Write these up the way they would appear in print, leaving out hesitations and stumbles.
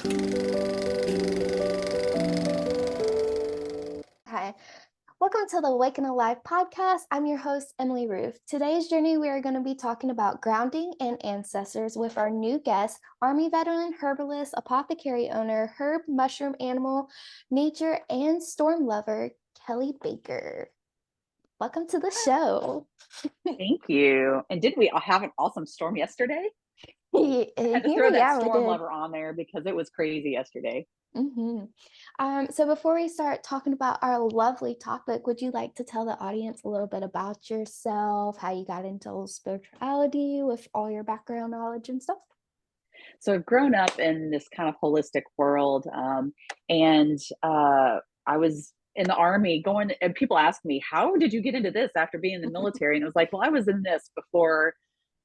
Hi, welcome to the Awaken Alive podcast. I'm your host, Emily Ruth. Today's journey, we are going to be talking about grounding and ancestors with our new guest, Army veteran, herbalist, apothecary owner, herb, mushroom, animal, nature, and storm lover, Kelly Baker. Welcome to the show. Thank you. And did we have an awesome storm yesterday? Here I had to throw that we storm did. lover on there because it was crazy yesterday. So before we start talking about our lovely topic, would you like to tell the audience a little bit about yourself, how you got into spirituality with all your background knowledge and stuff? So I've grown up in this kind of holistic world. And I was in the Army going, and people ask me, how did you get into this after being in the military? And it was like, well, I was in this before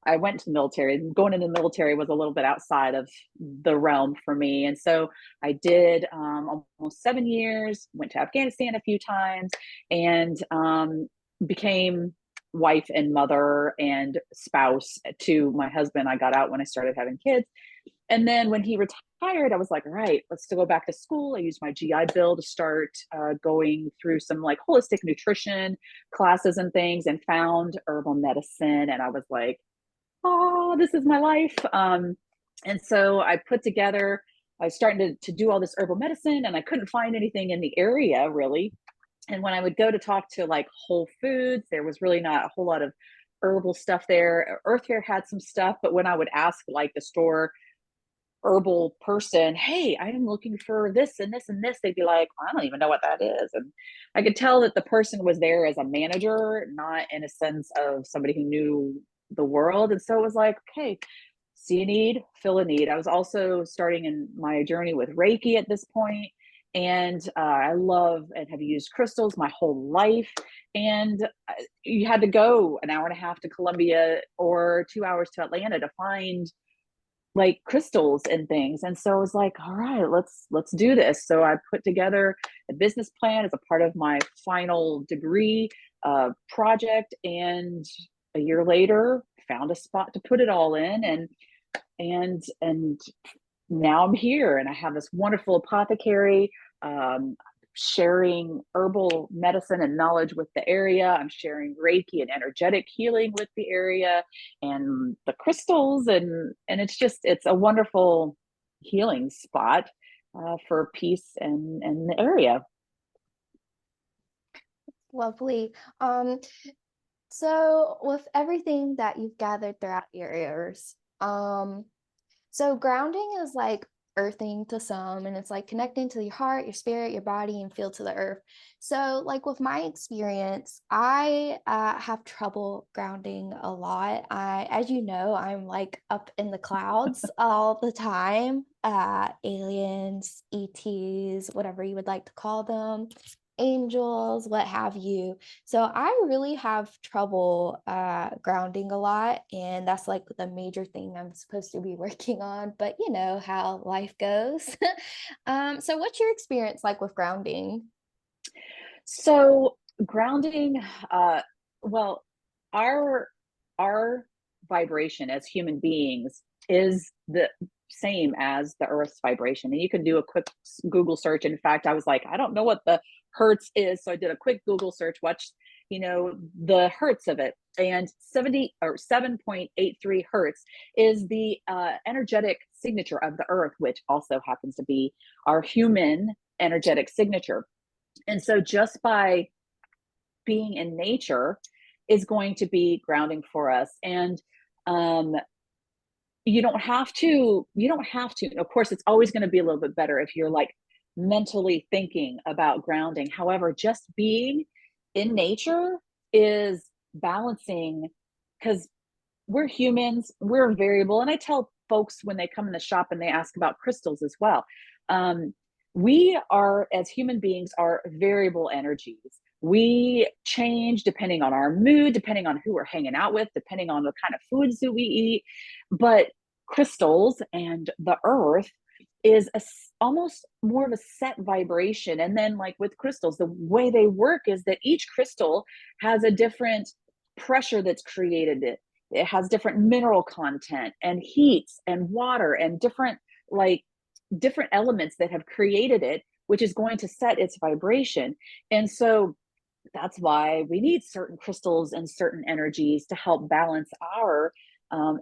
I went to the military. Going into the military was a little bit outside of the realm for me. And so I did almost 7 years, went to Afghanistan a few times, and became wife and mother and spouse to my husband. I got out when I started having kids. And then when he retired, I was like, all right, let's still go back to school. I used my GI Bill to start going through some like holistic nutrition classes and things, and found herbal medicine. And I was like, oh, this is my life. And so I put together, I was starting to do all this herbal medicine, and I couldn't find anything in the area really. And when I would go to talk to like Whole Foods, there was really not a whole lot of herbal stuff there. Earth Fare had some stuff, but when I would ask like the store herbal person, hey, I am looking for this and this and this, they'd be like, I don't even know what that is. And I could tell that the person was there as a manager, not in a sense of somebody who knew the world. And so it was like, okay, see a need, fill a need. I was also starting in my journey with reiki at this point, and I love and have used crystals my whole life. And you had to go an hour and a half to Columbia or 2 hours to Atlanta to find like crystals and things. And so I was like, all right, let's do this. So I put together a business plan as a part of my final degree project, and a year later found a spot to put it all in. And now I'm here, and I have this wonderful apothecary, um, sharing herbal medicine and knowledge with the area. I'm sharing Reiki and energetic healing with the area, and the crystals, and it's a wonderful healing spot for peace and the area. Lovely. So with everything that you've gathered throughout your years, so grounding is like earthing to some, and it's like connecting to your heart, your spirit, your body, and feel to the earth. So, like with my experience, I have trouble grounding a lot. As you know, I'm like up in the clouds all the time. Aliens, ETs, whatever you would like to call them, angels, what have you. So I really have trouble grounding a lot, and that's like the major thing I'm supposed to be working on. But you know how life goes. So what's your experience like with grounding? So grounding, well, our our vibration as human beings is the same as the Earth's vibration, and you can do a quick Google search. In fact, I was like, I don't know what the hertz is, so I did a quick Google search. Watch, the hertz of it, and 70 or 7.83 hertz is the energetic signature of the Earth, which also happens to be our human energetic signature. And so just by being in nature is going to be grounding for us. And um, you don't have to, of course, it's always going to be a little bit better if you're like mentally thinking about grounding. However, just being in nature is balancing, because we're humans, we're variable. And I tell folks when they come in the shop and they ask about crystals as well. We are, as human beings, are variable energies. We change depending on our mood, depending on who we're hanging out with, depending on the kind of foods that we eat. But crystals and the earth is almost more of a set vibration. And then, like with crystals, the way they work is that each crystal has a different pressure that's created. It has different mineral content and heats and water and different like different elements that have created it, which is going to set its vibration. And so that's why we need certain crystals and certain energies to help balance our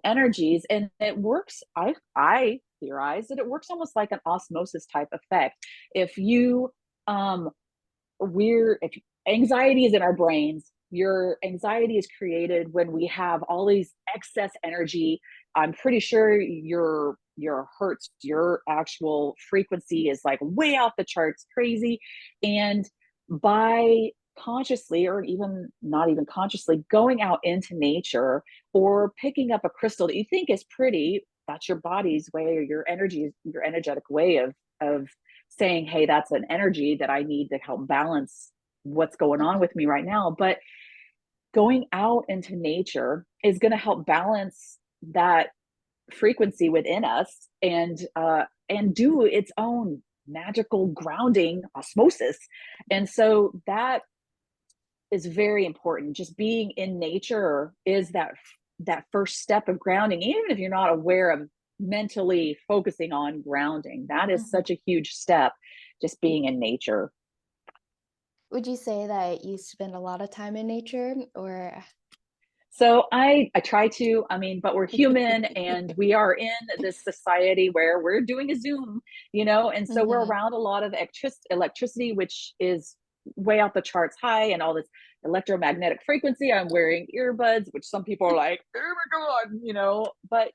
energies. And it works, I theorize that it works almost like an osmosis type effect. If you if anxiety is in our brains, your anxiety is created when we have all these excess energy. I'm pretty sure your hertz, your actual frequency is like way off the charts, crazy. And by consciously, or even not even consciously, going out into nature or picking up a crystal that you think is pretty, that's your body's way, or your energy, your energetic way of saying, hey, that's an energy that I need to help balance what's going on Mhm. with me right now. But going out into nature is going to help balance that frequency within us, and do its own magical grounding osmosis. And so that is very important. Just being in nature is that first step of grounding, even if you're not aware of mentally focusing on grounding. That is Mhm. such a huge step, just being in nature. Would you say that you spend a lot of time in nature or So I try to, I mean, but we're human and we are in this society where we're doing a Zoom, and so we're Mhm. around a lot of electricity, which is way off the charts high, and all this electromagnetic frequency. I'm wearing earbuds, which some people are like, oh my God, but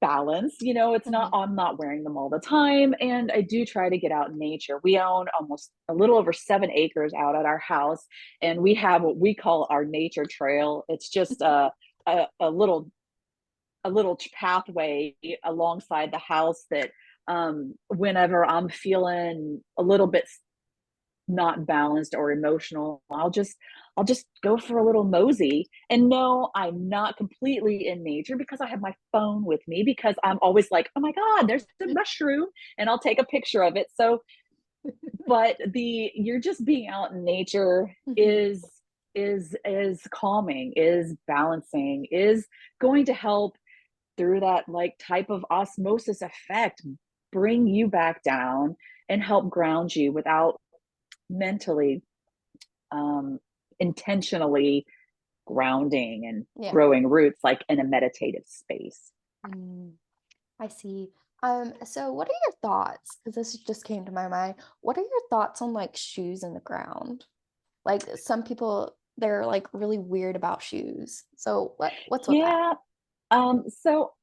balance, it's not, Mhm. I'm not wearing them all the time. And I do try to get out in nature. We own almost a little over 7 acres out at our house, and we have what we call our nature trail. It's just a little pathway alongside the house that whenever I'm feeling a little bit not balanced or emotional, I'll just go for a little mosey. And no, I'm not completely in nature because I have my phone with me, because I'm always like, oh my God, there's a mushroom, and I'll take a picture of it. So, but the you're just being out in nature Mhm. is calming, is balancing, is going to help through that like type of osmosis effect, bring you back down and help ground you without mentally um, intentionally grounding and Yeah. growing roots like in a meditative space. Mm, I see. So what are your thoughts? Because this just came to my mind. What are your thoughts on like shoes in the ground? Like some people, they're like really weird about shoes. So what's with that? Yeah. So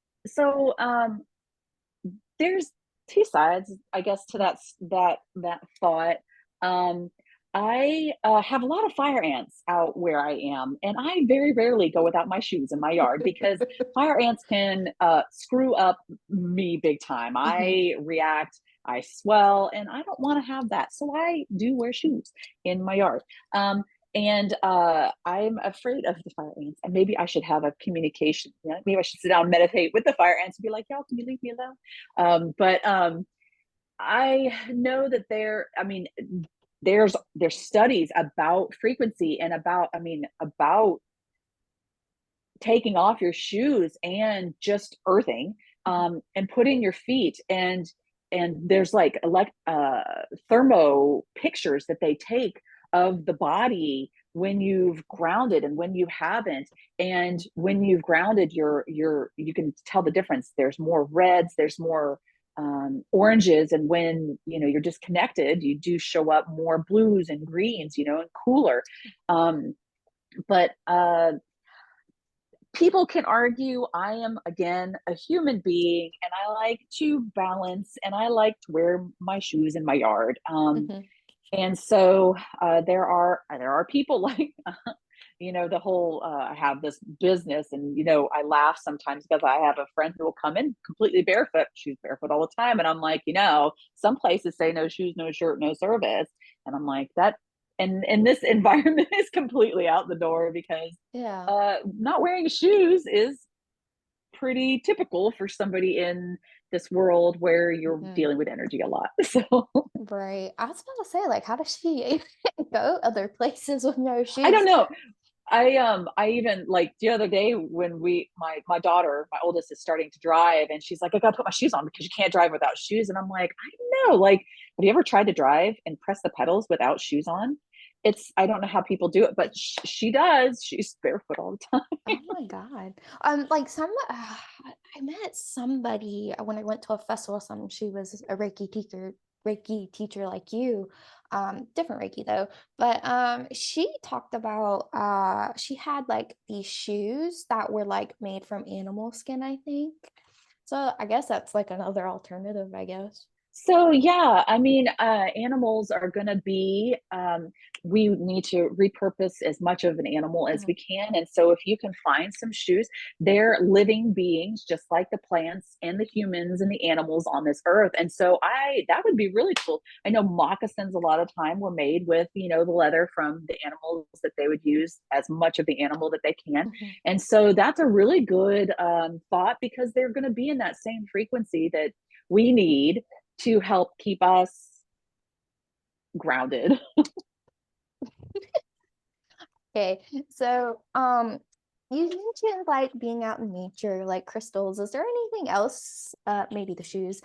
there's two sides, I guess, to that thought. Um, I have a lot of fire ants out where I am, and I very rarely go without my shoes in my yard because fire ants can screw up me big time. Mhm. I react, I swell, and I don't want to have that. So I do wear shoes in my yard. Um, and I'm afraid of the fire ants. And maybe I should have a communication. Maybe I should sit down and meditate with the fire ants and be like, y'all, can you leave me alone? But I know that I mean, there's studies about frequency and about taking off your shoes and just earthing, Mhm. and putting your feet, and there's like thermo pictures that they take of the body when you've grounded and when you haven't. And when you've grounded, you can tell the difference. There's more reds, there's more oranges, and when you're disconnected, you do show up more blues and greens, and cooler. But people can argue. I am, again, a human being, and I like to balance, and I like to wear my shoes in my yard. Mhm. And so there are people like the whole I have this business, and I laugh sometimes because I have a friend who will come in completely barefoot. She's barefoot all the time, and I'm like, some places say no shoes, no shirt, no service, and I'm like that. And this environment is completely out the door, because Yeah. not wearing shoes is pretty typical for somebody in this world where you're Mhm. dealing with energy a lot. So Right. I was about to say, like, how does she even go other places with no I don't shoes? know. I even like the other day when my daughter, my oldest, is starting to drive, and she's like, I gotta put my shoes on because you can't drive without shoes. And I'm like, I don't know. Like, have you ever tried to drive and press the pedals without shoes on? I don't know how people do it, but she does. She's barefoot all the time. Oh my God. Like I met somebody when I went to a festival, she was a Reiki teacher like you, different Reiki though. But she talked about she had like these shoes that were like made from animal skin, I think. So I guess that's like another alternative, I guess. So yeah, I mean, animals are going to be. We need to repurpose as much of an animal as Mhm. we can, and so if you can find some shoes, they're living beings, just like the plants and the humans and the animals on this earth. And so that would be really cool. I know moccasins a lot of time were made with the leather from the animals that they would use as much of the animal that they can, Mhm. and so that's a really good thought because they're going to be in that same frequency that we need to help keep us grounded. Okay, so you mentioned like being out in nature, like crystals. Is there anything else, maybe the shoes,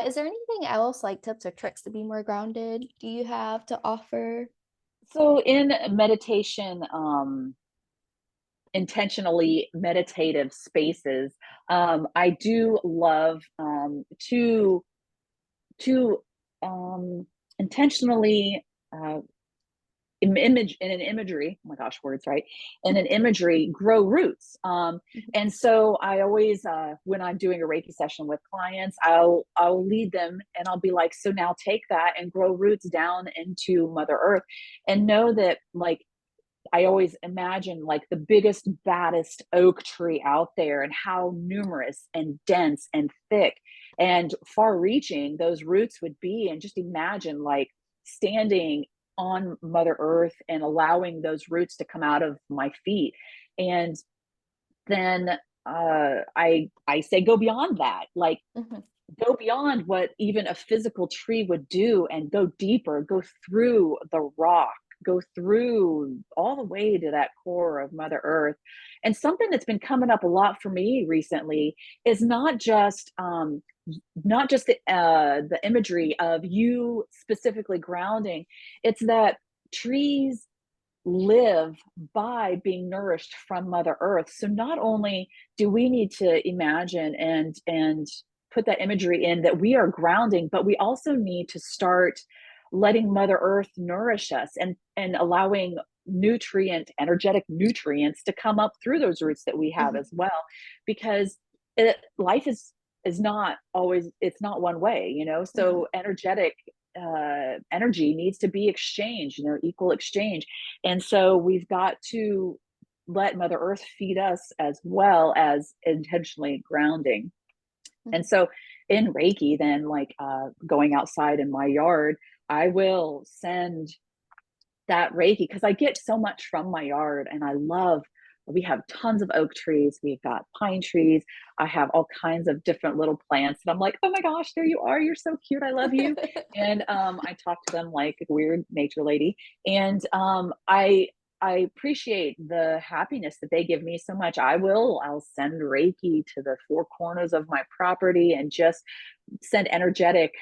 is there anything else like tips or tricks to be more grounded do you have to offer? So in meditation, intentionally meditative spaces, I do love to um, intentionally image in an imagery, oh my gosh, words, right, in an imagery, grow roots. And so I always when I'm doing a Reiki session with clients, I'll lead them and I'll be like, so now take that and grow roots down into Mother Earth, and know that, like, I always imagine like the biggest, baddest oak tree out there and how numerous and dense and thick and far reaching those roots would be. And just imagine like standing on Mother Earth and allowing those roots to come out of my feet. And then I say go beyond that. Like, Mhm. go beyond what even a physical tree would do and go deeper, go through the rock, go through all the way to that core of Mother Earth. And something that's been coming up a lot for me recently is not just the imagery of you specifically grounding. It's that trees live by being nourished from Mother Earth. So not only do we need to imagine and put that imagery in that we are grounding, but we also need to start letting Mother Earth nourish us and allowing energetic nutrients to come up through those roots that we have Mhm. as well. Because life is not always, it's not one way, Mhm. so energetic energy needs to be exchanged, equal exchange. And so we've got to let Mother Earth feed us as well as intentionally grounding. And Mhm. so in Reiki, then, like, going outside in my yard, I will send that Reiki because I get so much from my yard, and I love. We have tons of oak trees. We've got pine trees. I have all kinds of different little plants, and I'm like, oh my gosh, there you are! You're so cute. I love you. And I talk to them like a weird nature lady, and I appreciate the happiness that they give me so much. I'll send Reiki to the four corners of my property and just send energetic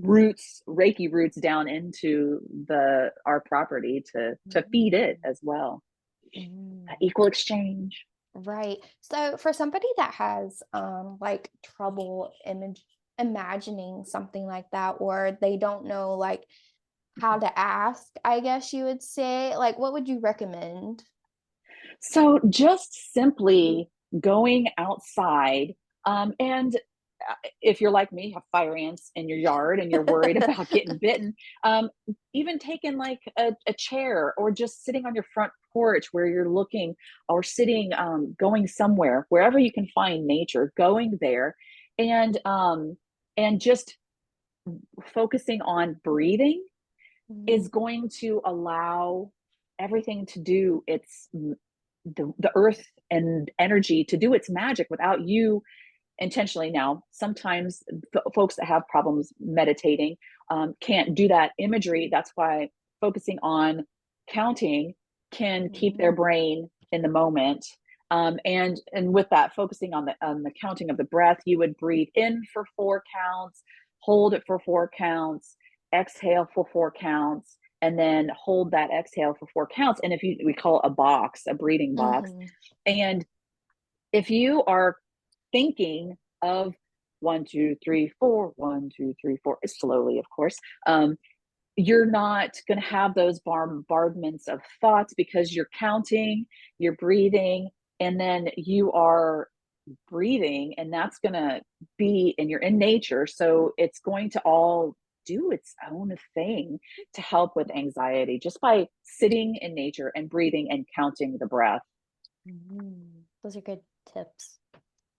Reiki roots down into the our property to feed it Mm. as well. Mm. Equal exchange. Right. So for somebody that has like trouble imagining something like that, or they don't know like how to ask, I guess you would say, like what would you recommend? So just simply going outside, and if you're like me, have fire ants in your yard and you're worried about getting bitten, um, even taking like a chair or just sitting on your front porch where you're looking, or sitting, going somewhere, wherever you can find nature, going there, and just focusing on breathing is Mm. going to allow everything to do the earth and energy to do its magic without you intentionally. Now sometimes folks that have problems meditating can't do that imagery. That's why focusing on counting can keep their Mhm. brain in the moment. And with that, focusing on the counting of the breath, you would breathe in for 4 counts, hold it for 4 counts, exhale for 4 counts, and then hold that exhale for 4 counts. And if you, we call it a box, a breathing box. Mhm. And if you are thinking of 1, 2, 3, 4, 1, 2, 3, 4, slowly, of course, you're not going to have those bombardments of thoughts because you're counting, you're breathing, and then you are breathing, and that's going to be, and you're in nature. So it's going to all do its own thing to help with anxiety just by sitting in nature and breathing and counting the breath. Those are good tips,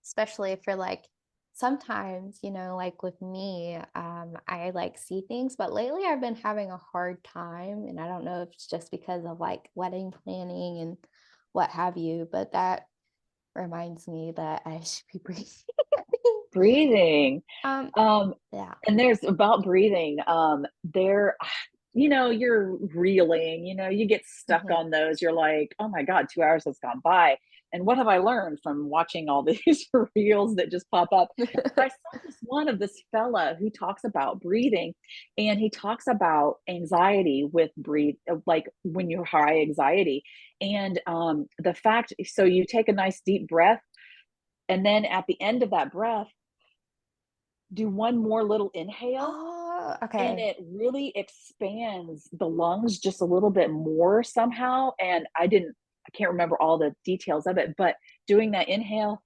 especially for like sometimes, like with me, I like see things, but lately I've been having a hard time. And I don't know if it's just because of like wedding planning and what have you, but that reminds me that I should be breathing. Breathing. um, Um, yeah. and there's about breathing. There, you're reeling, you get stuck Mhm. on those. You're like, oh my God, 2 hours has gone by. And what have I learned from watching all these reels that just pop up? But I saw this one of this fella who talks about breathing, and he talks about anxiety with breathe, like when you're high anxiety. And the fact, so you take a nice deep breath, and then at the end of that breath, do one more little inhale, Oh, and okay. it really expands the lungs just a little bit more somehow. And I can't remember all the details of it, but doing that inhale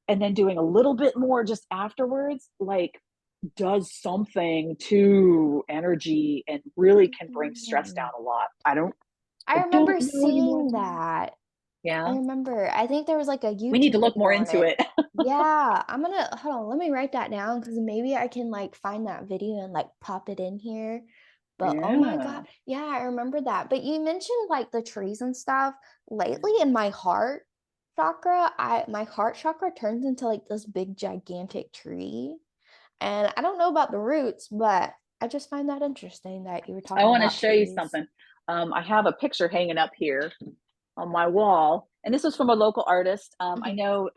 and then doing a little bit more just afterwards, like, does something to energy and really can bring stress down Mhm. a lot. I I don't remember know any more seeing than that. that. I Yeah. remember. I think there was like a We need YouTube to look video more on into it. it. Yeah, I'm gonna hold on. Let me write that down because maybe I can like find that video and like pop it in here. But oh my God, Yeah. yeah, I remember that. But you mentioned like the trees and stuff. Lately in my heart chakra, I my heart chakra turns into like this big gigantic tree. And I don't know about the roots, but I just find that interesting that you were I talking want to about show you trees. something. I have a picture hanging up here on my wall. And this was from a local artist. I Mhm. know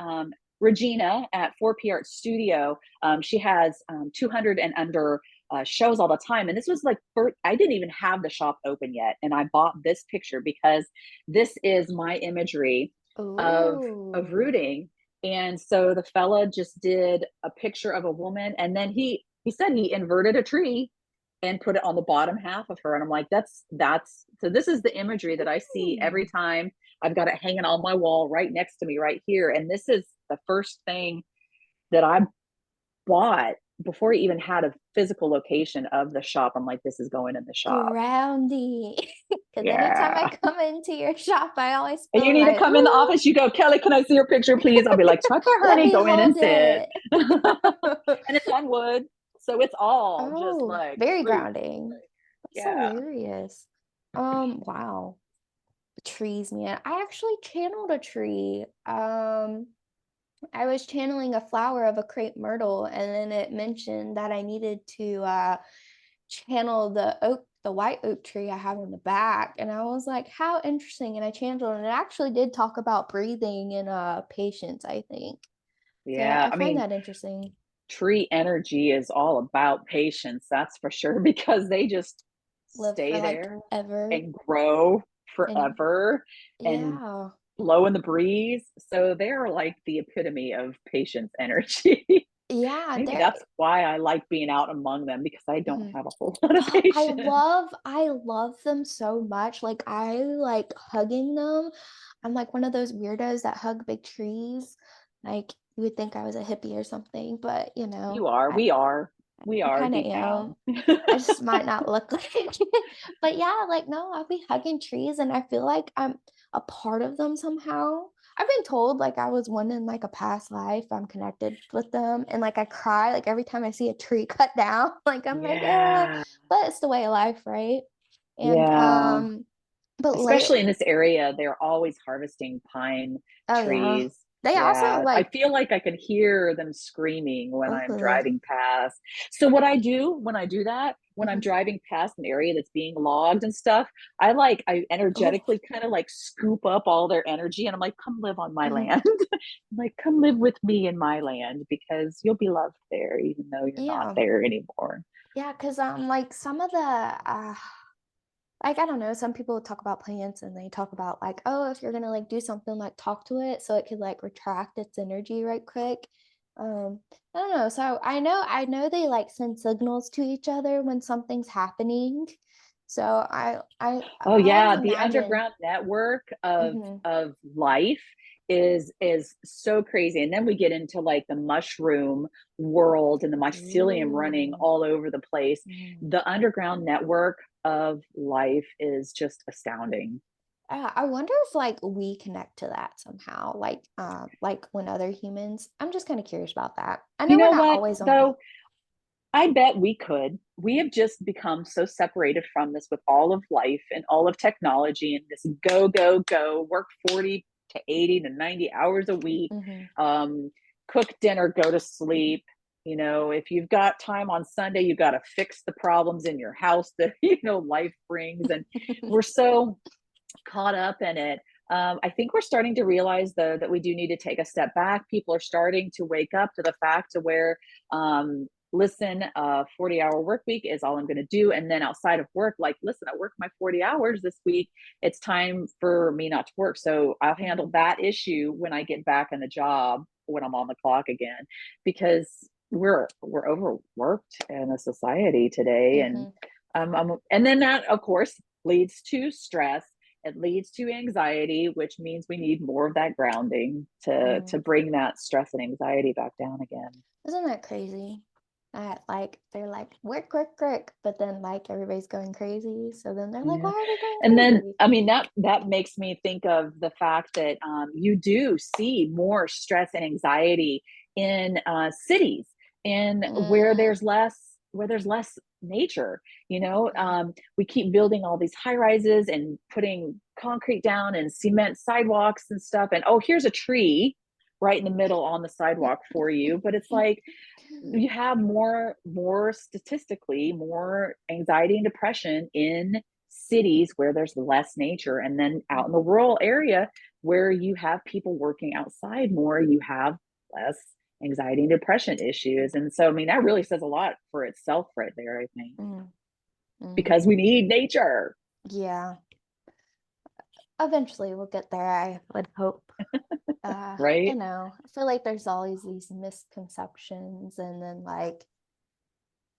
Regina at 4P Art Studio. She has 200 and under shows all the time. And this was like, I didn't even have the shop open yet. And I bought this picture because this is my imagery of Ooh. rooting. And so the fella just did a picture of a woman, and then he said he inverted a tree and put it on the bottom half of her. And I'm like, that's so this is the imagery that I see every Ooh. time. I've got it hanging on my wall right next to me right here. And this is the first thing that I bought before I even had a physical location of the shop. I'm like, this is going in the shop. Groundy. Because anytime I Yeah. come into your shop, I always And you feel need to like, come in the ooh, office. You go, Kelly, can I see your picture, please? I'll be like, it's right there, let honey. me Go in and hold sit. it. And it's on wood. So it's all just Oh, like very root. grounding. That's Yeah. hilarious. Wow. Trees, man. I actually channeled a tree. I was channeling a flower of a crepe myrtle, and then it mentioned that I needed to channel the white oak tree I have in the back. And I was like, how interesting. And I channeled, and it actually did talk about breathing and patience, I think. So Yeah. I I find mean, that interesting. tree energy is all about patience, that's for sure, because they just Live for stay like there ever. and grow And forever and yeah. blow in the breeze. So they're like the epitome of patience energy. Yeah, Maybe they're that's why I like being out among them, because I don't mhm. have a whole lot of Oh, patience. I love them so much. Like I like hugging them. I'm like one of those weirdos that hug big trees. Like you would think I was a hippie or something, but You are, we I are kind of deep am. down. I just might not look like it. But yeah, like no, I'll be hugging trees and I feel like I'm a part of them somehow. I've been told like I was one in like a past life. I'm connected with them and like I cry like every time I see a tree cut down. Like I'm like, Yeah. but it's the way of life, right? And Yeah. but late Especially in this area, they're always harvesting pine oh yeah. trees. They also Yeah, I like, feel like I can hear them screaming when I'm oh, driving past. So what I do when I do that, when I'm mhm, driving past an area that's being logged and stuff, I oh, energetically kind of like scoop up all their energy and I'm like, come live on my mhm. land. I'm like, come live with me in my land because you'll be loved there, even though you're not Yeah. there anymore. Yeah, because like some of the like I don't know, some people talk about plants and they talk about like, oh, if you're gonna like do something, like talk to it so it could like retract its energy right quick. Um, I don't know. So I know they like send signals to each other when something's happening. So Oh I always yeah, the imagine. underground network of Hmm. life is so crazy. And then we get into like the mushroom world and the mycelium running Ooh. all over the place. Mm. The underground network of life is just astounding. I wonder if like we connect to that somehow, like when other humans. I'm just kind of curious about that. I You know we're know not what, always on Earth. though? I bet we could. We have just become so separated from this with all of life and all of technology and this go, go, go, work 40 to 80 to 90 hours a week, Hmm. um, cook dinner, go to sleep. You know, if you've got time on Sunday, you've got to fix the problems in your house that, life brings. And we're so caught up in it. I think we're starting to realize though that we do need to take a step back. People are starting to wake up to the fact to where, listen, 40-hour work week is all I'm going to do. And then outside of work, like, listen, I worked my 40 hours this week. It's time for me not to work. So I'll handle Hmm. that issue when I get back in the job, when I'm on the clock again, because we're overworked in a society today. And Hmm. and then that of course leads to stress. It leads to anxiety, which means we need more of that grounding to Mm. bring that stress and anxiety back down again. Isn't that crazy? That like they're like work, work, work, but then like everybody's going crazy. So then they're like, why Yeah. are we going And then, crazy? I mean, that makes me think of the fact that you do see more stress and anxiety in cities, in Mm. where there's less nature. Mhm. We keep building all these high rises and putting concrete down and cement sidewalks and stuff. And oh, here's a tree right in the middle on the sidewalk for you. But it's like you have more statistically more anxiety and depression in cities where there's less nature, and then out in the Mhm. rural area where you have people working outside more, you have less anxiety and depression issues. And so I mean that really says a lot for itself right there, I think, Mhm. because Mhm. we need nature. Yeah, eventually we'll get there, I would hope. Right. I feel like there's always these misconceptions, and then like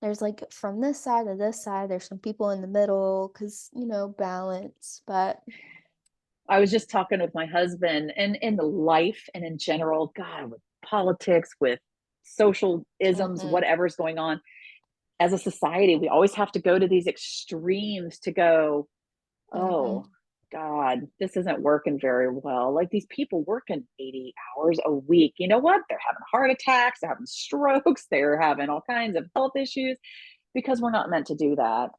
there's like from this side to this side, there's some people in the middle because balance. But I was just talking with my husband, and in the life and in general, God, with politics, with social isms, hmm. whatever's going on, as a society, we always have to go to these extremes to go, oh, Hmm. God, this isn't working very well. Like these people working 80 hours a week. You know what? They're having heart attacks, they're having strokes, they're having all kinds of health issues because we're not meant to do that.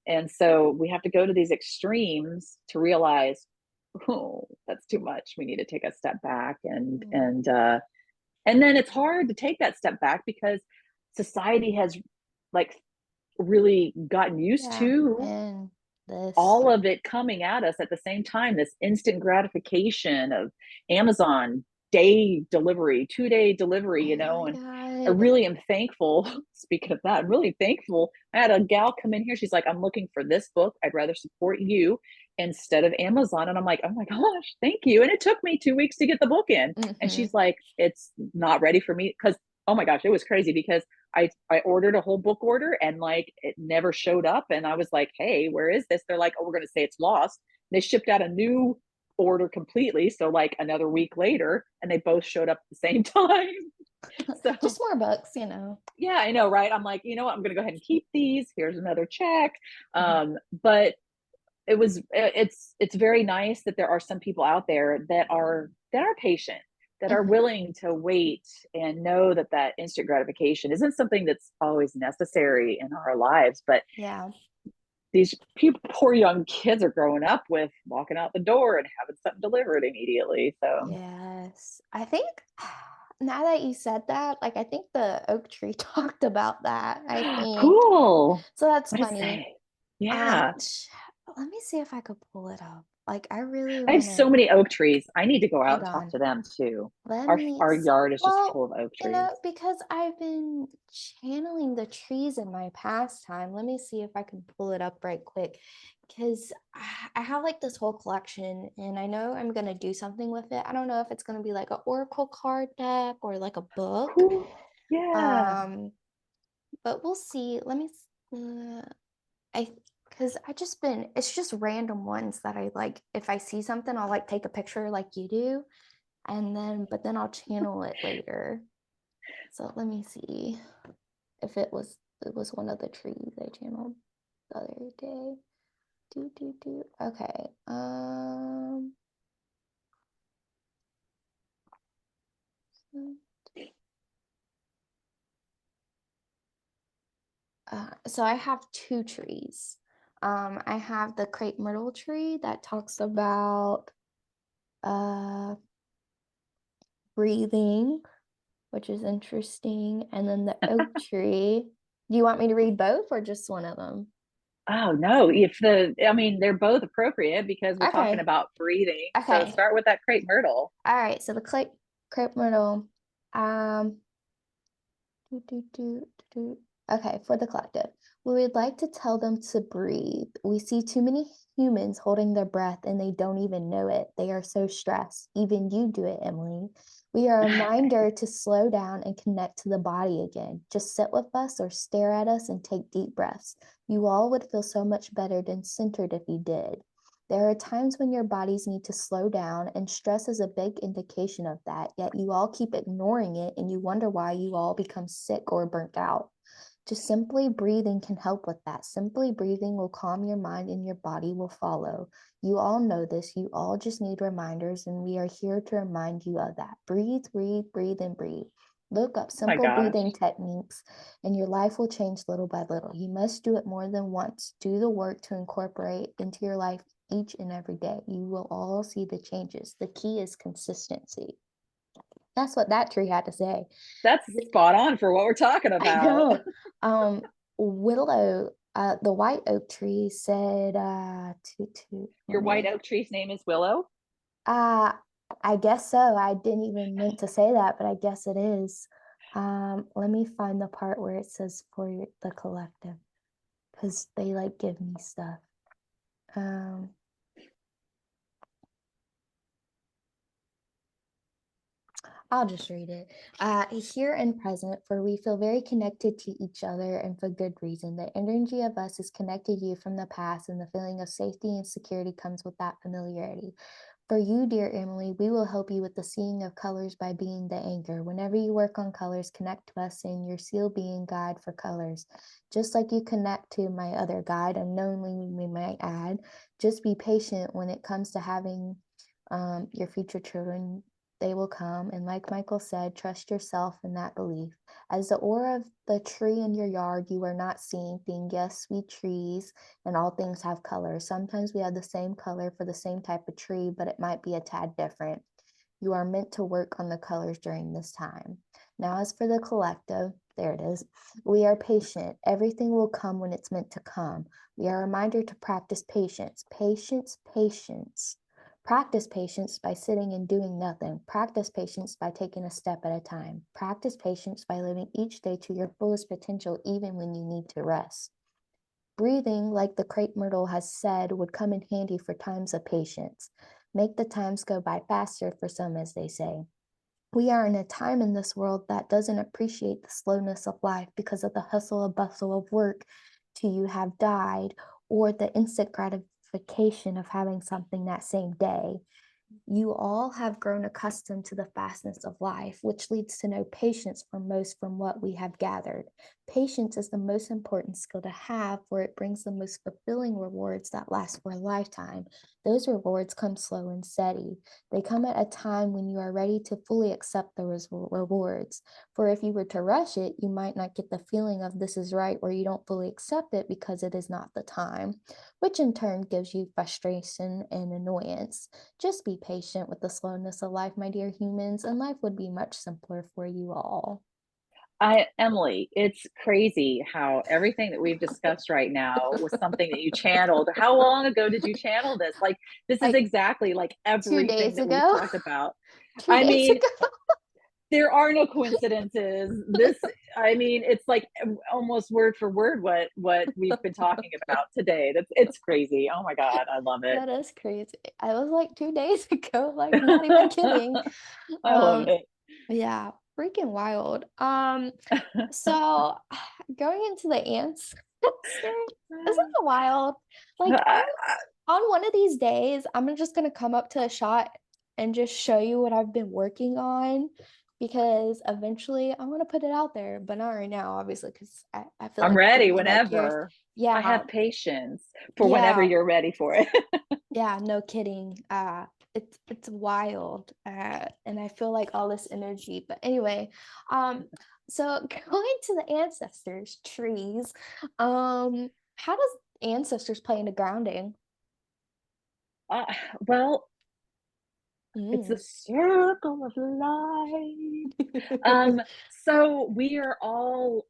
And so we have to go to these extremes to realize, oh, that's too much. We need to take a step back, and then it's hard to take that step back because society has like really gotten used Yeah, to and this. all of it coming at us at the same time, this instant gratification of Amazon day delivery, 2 day delivery, Oh my and I God. really am thankful. Speaking of that, I'm really thankful. I had a gal come in here. She's like, I'm looking for this book. I'd rather support you instead of Amazon. And I'm like, oh my gosh, thank you. And it took me 2 weeks to get the book in. And Hmm. she's like, it's not ready for me. Cause oh my gosh, it was crazy because I ordered a whole book order and like it never showed up. And I was like, hey, where is this? They're like, oh, we're going to say it's lost. They shipped out a new order completely. So like another week later, and they both showed up at the same time. Just So more books. yeah, I know, right? I'm like, you know what? I'm going to go ahead and keep these. Here's another check. Mhm. But it's very nice that there are some people out there that are patient, that are Mhm. willing to wait and know that that instant gratification isn't something that's always necessary in our lives, but Yeah. these people, poor young kids are growing up with walking out the door and having something delivered immediately. So Yes. I think now that you said that, like I think the oak tree talked about that, I think. cool. So that's What did it funny. say? Um, Yeah. sh- Let me see if I could pull it up. Like I really I have want so to many oak trees. I need to go out hold and talk on. to them too. Let Our me, our yard is just well, full of oak trees. because I've been channeling the trees in my pastime. Let me see if I can pull it up right quick. Because I have like this whole collection and I know I'm going to do something with it. I don't know if it's going to be like an oracle card deck or like a book. Cool. Yeah. Um, but we'll see. I, because I just been, it's just random ones that I like. If I see something, I'll like take a picture like you do and then but then I'll channel it later. So let me see if it was one of the trees I channeled the other day. Do. Okay. So I have two trees. I have the crepe myrtle tree that talks about uh breathing, which is interesting, and then the oak tree. Do you want me to read both or just one of them? Oh no, I mean, they're both appropriate because we're talking Okay. about breathing. So Okay. start with that crepe myrtle. All right. So the crepe myrtle. Um, do, do, do, do. Okay, for the collective. We would like to tell them to breathe. We see too many humans holding their breath and they don't even know it. They are so stressed. Even you do it, Emily. We are a reminder to slow down and connect to the body again. Just sit with us or stare at us and take deep breaths. You all would feel so much better and centered if you did. There are times when your bodies need to slow down, and stress is a big indication of that, yet you all keep ignoring it and you wonder why you all become sick or burnt out. Just simply breathing can help with that. Simply breathing will calm your mind and your body will follow. You all know this. You all just need reminders, and we are here to remind you of that. Breathe, breathe, breathe, and breathe. Look up Oh my simple gosh. breathing techniques, and your life will change little by little. You must do it more than once. Do the work to incorporate into your life each and every day. You will all see the changes. The key is consistency. That's what that tree had to say. That's spot on for what we're talking I about. know. Um, Willow, the white oak tree said, let Your white me, oak tree's name is Willow. uh, I guess so. I didn't even meant to say that, but I guess it is. Let me find the part where it says for the collective, because they like give me stuff. Um, I'll just read it. Here and present, for we feel very connected to each other and for good reason. The energy of us is connected to you from the past, and the feeling of safety and security comes with that familiarity. For you, dear Emily, we will help you with the seeing of colors by being the anchor. Whenever you work on colors, connect to us in your seal being guide for colors. Just like you connect to my other guide, unknowingly we might add, just be patient when it comes to having your future children. They will come. And like Michael said, trust yourself in that belief. As the aura of the tree in your yard, you are not seeing things. Yes, sweet trees and all things have colors. Sometimes we have the same color for the same type of tree, but it might be a tad different. You are meant to work on the colors during this time. Now, as for the collective, there it is. We are patient. Everything will come when it's meant to come. We are reminded to practice patience. Patience, patience. Practice patience by sitting and doing nothing. Practice patience by taking a step at a time. Practice patience by living each day to your fullest potential, even when you need to rest. Breathing, like the crepe myrtle has said, would come in handy for times of patience. Make the times go by faster for some, as they say. We are in a time in this world that doesn't appreciate the slowness of life because of the hustle and bustle of work till you have died or the instant gratification of having something that same day. You all have grown accustomed to the fastness of life, which leads to no patience for most from what we have gathered. Patience is the most important skill to have, for it brings the most fulfilling rewards that last for a lifetime. Those rewards come slow and steady. They come at a time when you are ready to fully accept those rewards. For if you were to rush it, you might not get the feeling of this is right, or you don't fully accept it because it is not the time, which in turn gives you frustration and annoyance. Just be patient with the slowness of life, my dear humans, and life would be much simpler for you all. Emily, it's crazy how everything that we've discussed right now was something that you channeled. How long ago did you channel this? Like, this is Like exactly like 2 days everything that we've ago. talked about. two I days mean, ago. there are no coincidences. I mean, it's like almost word for word what we've been talking about today. It's crazy. Oh my God, I love it. That is crazy. I was like 2 days ago, like not even kidding. I love Um, it. yeah, freaking wild. So going into the ancestors, isn't it wild? Like on one of these days, I'm just gonna come up to a shot and just show you what I've been working on, because eventually I want to put it out there, but not right now, obviously, because I feel I'm like you're ready gonna be like, yours. whenever. I Yeah, have patience for whenever yeah, you're ready for it. yeah, no kidding. It's wild. And I feel like all this energy. But anyway, so going to the ancestors trees, how does ancestors play into grounding? Uh, well, it's the Mm. circle of life. Um, so we all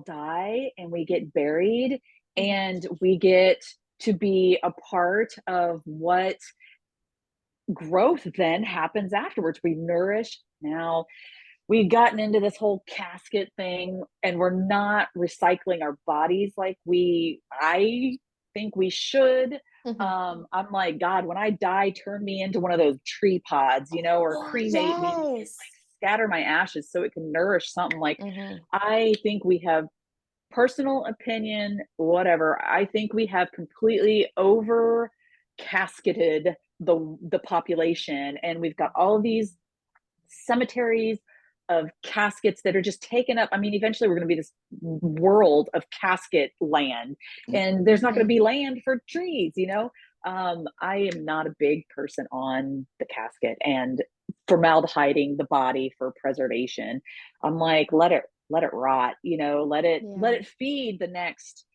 die and we get buried Mhm. and we get to be a part of what growth then happens afterwards. We nourish now. We've gotten into this whole casket thing and we're not recycling our bodies like I think we should. Mhm. I'm like, God, when I die, turn me into one of those tree pods, or Oh, cremate me and like yes. scatter my ashes so it can nourish something. Like, Mhm. I think we have, personal opinion, whatever, I think we have completely over casketed the population, and we've got all of these cemeteries of caskets that are just taken up. I mean, eventually we're going to be this world of casket land, and there's not going to Mhm. be land for trees. I am not a big person on the casket and formaldehyding the body for preservation. I'm like, let it rot, let Yeah. it feed the next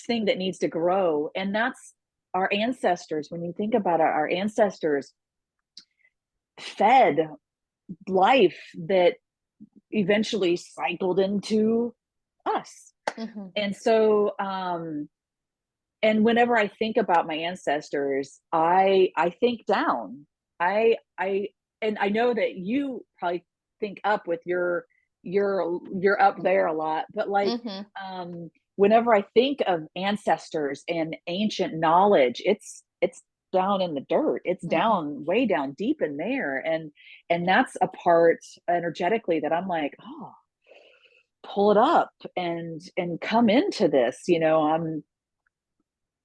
thing that needs to grow. And that's our ancestors. When you think about it, our ancestors fed life that eventually cycled into us. Mhm. And so, and whenever I think about my ancestors, I think down. I and I know that you probably think up with you're up there a lot, but like, Mhm. whenever I think of ancestors and ancient knowledge, it's down in the dirt. It's Mhm. down, way down deep in there. And that's a part energetically that I'm like, oh, pull it up and come into this. I'm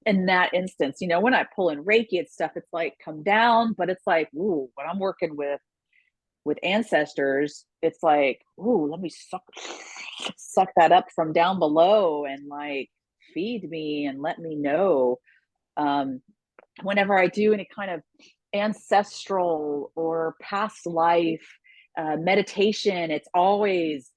in that instance, when I pull in Reiki and stuff, it's like come down, but it's like, ooh, when I'm working with ancestors, it's like, ooh, let me suck that up from down below and like feed me and let me know. Um, Whenever I do any kind of ancestral or past life meditation, it's always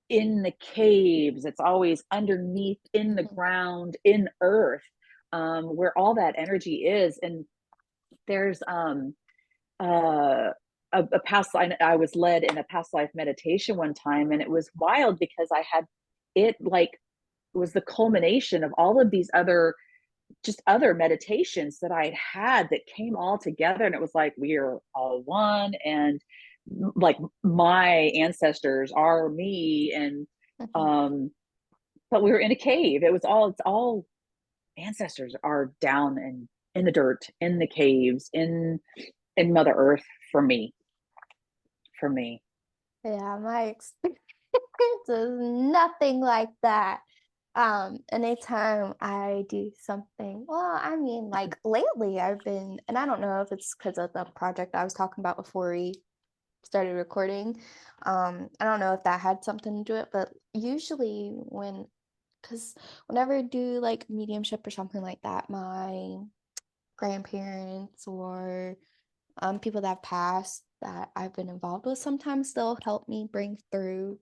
in the caves, it's always underneath, in the Mhm. ground, in earth, where all that energy is. And there's uh, a past life. I was led in a past life meditation one time, and it was wild because I had it like it was the culmination of all of these other meditations that I'd had that came all together. And it was like, we are all one. And like my ancestors are me. And, Mhm. um, but we were in a cave. It's all ancestors are down in the dirt, in the caves, in Mother Earth for me, for me. Yeah, my experience is nothing like that. Anytime I do something, well, I mean, like lately I've been, and I don't know if it's because of the project I was talking about before we started recording. I don't know if that had something to do it, but usually because whenever I do like mediumship or something like that, my grandparents or people that have passed that I've been involved with, sometimes they'll help me bring through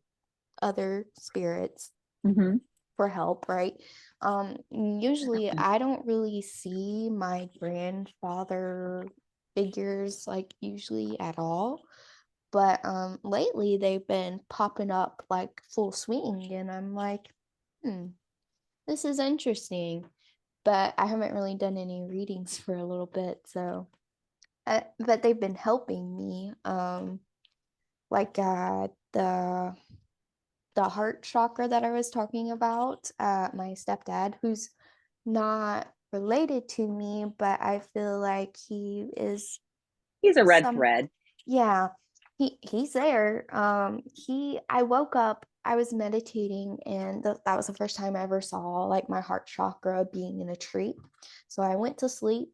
other spirits Mm-hmm. for help, right? Usually I don't really see my grandfather figures like usually at all. But lately they've been popping up like full swing, and I'm like, hmm, this is interesting. But I haven't really done any readings for a little bit, so but they've been helping me. Like the heart chakra that I was talking about, my stepdad, who's not related to me, but I feel like he is He's a red some, thread. yeah, he's there. He I woke up, I was meditating, and that was the first time I ever saw like my heart chakra being in a tree. So I went to sleep,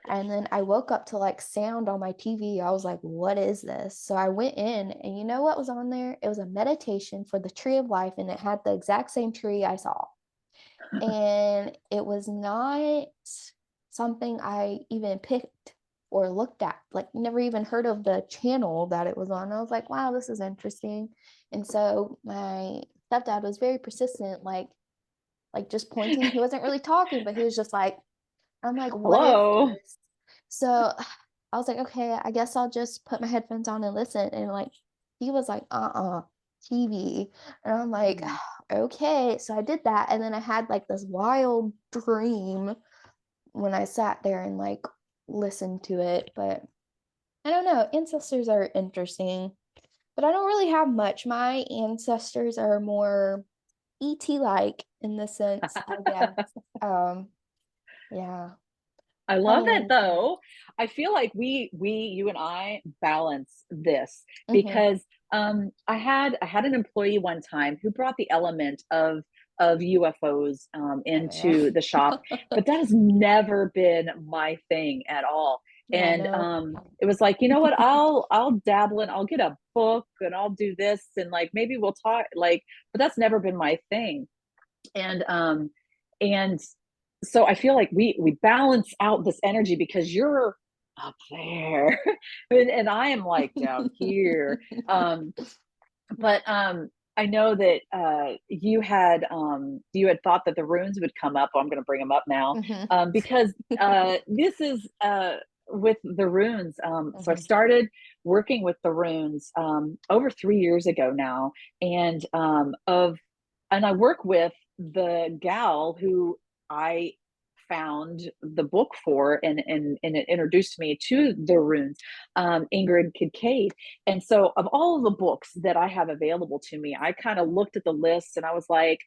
and then I woke up to like sound on my TV. I was like, what is this? So I went in, and you know what was on there? It was a meditation for the tree of life, and it had the exact same tree I saw. And it was not something I even picked or looked at. Like, never even heard of the channel that it was on. I was like, wow, this is interesting. And so my stepdad was very persistent, like just pointing. He wasn't really talking, but he was just like, I'm like, what is Hello. this? So I was like, okay, I guess I'll just put my headphones on and listen. And like, he was like, TV. And I'm like, Mm. okay. So I did that. And then I had like this wild dream when I sat there and like listened to it. But I don't know. Ancestors are interesting, but I don't really have much. My ancestors are more ET like in the sense, I guess. Um, yeah. I How love it many? though. I feel like you and I balance this Mm-hmm. because I had an employee one time who brought the element of UFOs Oh yeah. into the shop, but that has never been my thing at all. Yeah, And no. it was like, you know what, I'll dabble in, I'll get a book and I'll do this and like maybe we'll talk like, but that's never been my thing. And so I feel like we balance out this energy because you're up there and I am like down here. But I know that you had thought that the runes would come up. I'm going to bring them up now Mhm. because this is with the runes. So I Mhm. started working with the runes over 3 years ago now, and I work with the gal who I found the book for and it introduced me to the runes, Ingrid Kincaid. And so of all of the books that I have available to me, I kind of looked at the list and I was like,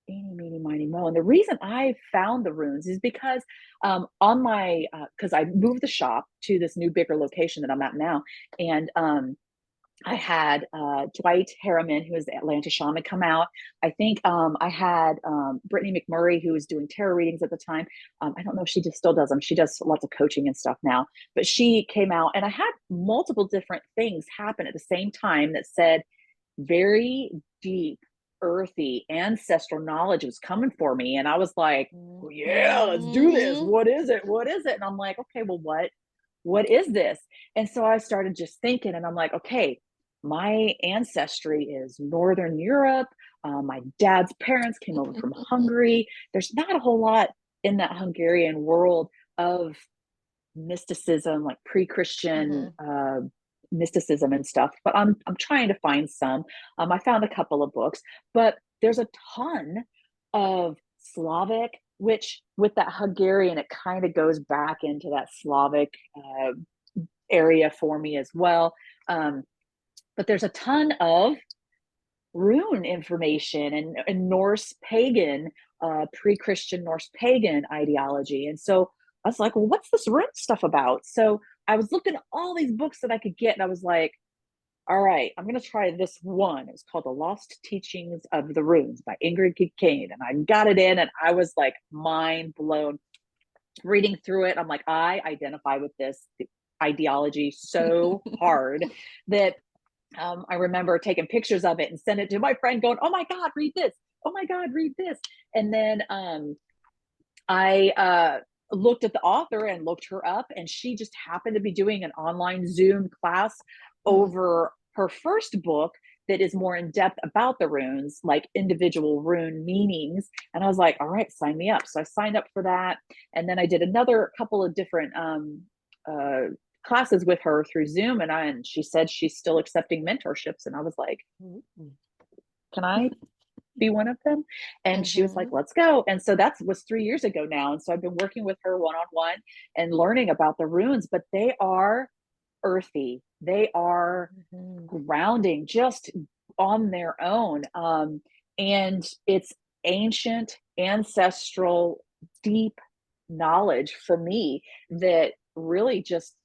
eeny, meeny, miny, mo. And the reason I found the runes is because on my, because I moved the shop to this new bigger location that I'm at now. And I had Dwight Harriman, who is the Atlanta shaman, come out. I think I had Brittany McMurray, who was doing tarot readings at the time. I don't know if she just still does them. She does lots of coaching and stuff now. But she came out, and I had multiple different things happen at the same time that said very deep, earthy, ancestral knowledge was coming for me. And I was like, oh, yeah, let's do this. Mhm. What is it? What is it? And I'm like, okay, well, what is this? And so I started just thinking, and I'm like, okay, my ancestry is Northern Europe. My dad's parents came over from Hungary. There's not a whole lot in that Hungarian world of mysticism, like pre-Christian Mhm. mysticism and stuff. But I'm trying to find some. I found a couple of books, but there's a ton of Slavic, which with that Hungarian, it kind of goes back into that Slavic area for me as well. Um, but there's a ton of rune information and Norse pagan, pre-Christian Norse pagan ideology. And so I was like, well, what's this rune stuff about? So I was looking at all these books that I could get, and I was like, all right, I'm going to try this one. It's called The Lost Teachings of the Runes by Ingrid Kincaid. And I got it in and I was like mind blown reading through it. I'm like, I identify with this ideology so hard that I remember taking pictures of it and send it to my friend going, oh my God, read this. Oh my God, read this. And then I looked at the author and looked her up, and she just happened to be doing an online Zoom class over her first book that is more in depth about the runes, like individual rune meanings. And I was like, all right, sign me up. So I signed up for that. And then I did another couple of different uh, classes with her through Zoom. And she said she's still accepting mentorships. And I was like, can I be one of them? And she was like, Mm-hmm. let's go. And so that was 3 years ago now. And so I've been working with her one-on-one and learning about the runes, but they are earthy. They are Mm-hmm. grounding just on their own. And it's ancient, ancestral, deep knowledge for me that really just